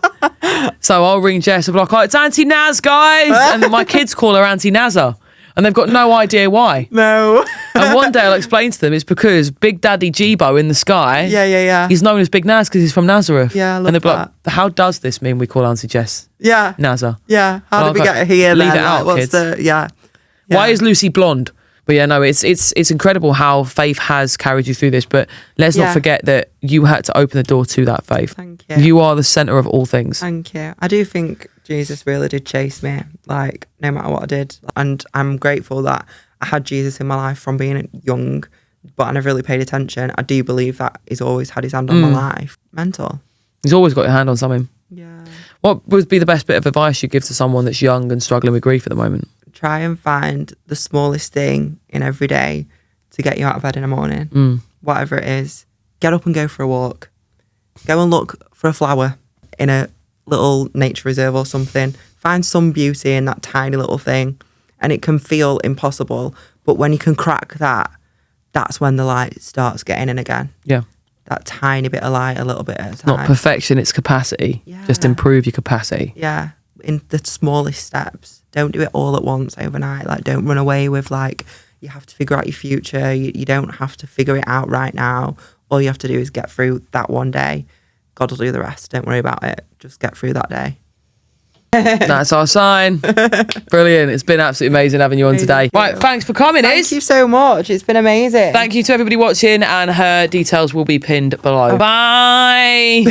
B: So I'll ring Jess and be like, oh, it's Auntie Naz, guys. And then my kids call her Auntie Nazza. And they've got no idea why.
A: No.
B: And one day I'll explain to them it's because Big Daddy Jibo in the sky.
A: Yeah.
B: He's known as Big Naz because he's from Nazareth.
A: Yeah, I love
B: and they'll be
A: that.
B: like, how does this mean we call Auntie Jess?
A: Yeah.
B: Nazza.
A: Yeah. How did we get here?
B: Leave
A: then?
B: it out,
A: what's
B: kids.
A: Yeah.
B: Why is Lucy blonde? But yeah, no, it's incredible how faith has carried you through this. But let's not forget that you had to open the door to that faith.
A: Thank you.
B: You are the centre of all things.
A: Thank you. I do think Jesus really did chase me, like, no matter what I did. And I'm grateful that I had Jesus in my life from being young, but I never really paid attention. I do believe that he's always had his hand on my life. Mental.
B: He's always got your hand on something.
A: Yeah.
B: What would be the best bit of advice you give to someone that's young and struggling with grief at the moment?
A: Try and find the smallest thing in every day to get you out of bed in the morning. Whatever it is. Get up and go for a walk. Go and look for a flower in a little nature reserve or something. Find some beauty in that tiny little thing. And it can feel impossible. But when you can crack that, that's when the light starts getting in again.
B: Yeah.
A: That tiny bit of light, a little bit at a time.
B: Not perfection, it's capacity.
A: Yeah.
B: Just improve your capacity.
A: Yeah. In the smallest steps. Don't do it all at once overnight. Like, don't run away with, like, you have to figure out your future. You don't have to figure it out right now. All you have to do is get through that one day. God will do the rest. Don't worry about it. Just get through that day.
B: That's our sign. Brilliant. It's been absolutely amazing having you on today. Right, thanks for coming,
A: Thank you so much. It's been amazing.
B: Thank you to everybody watching, and her details will be pinned below. Bye.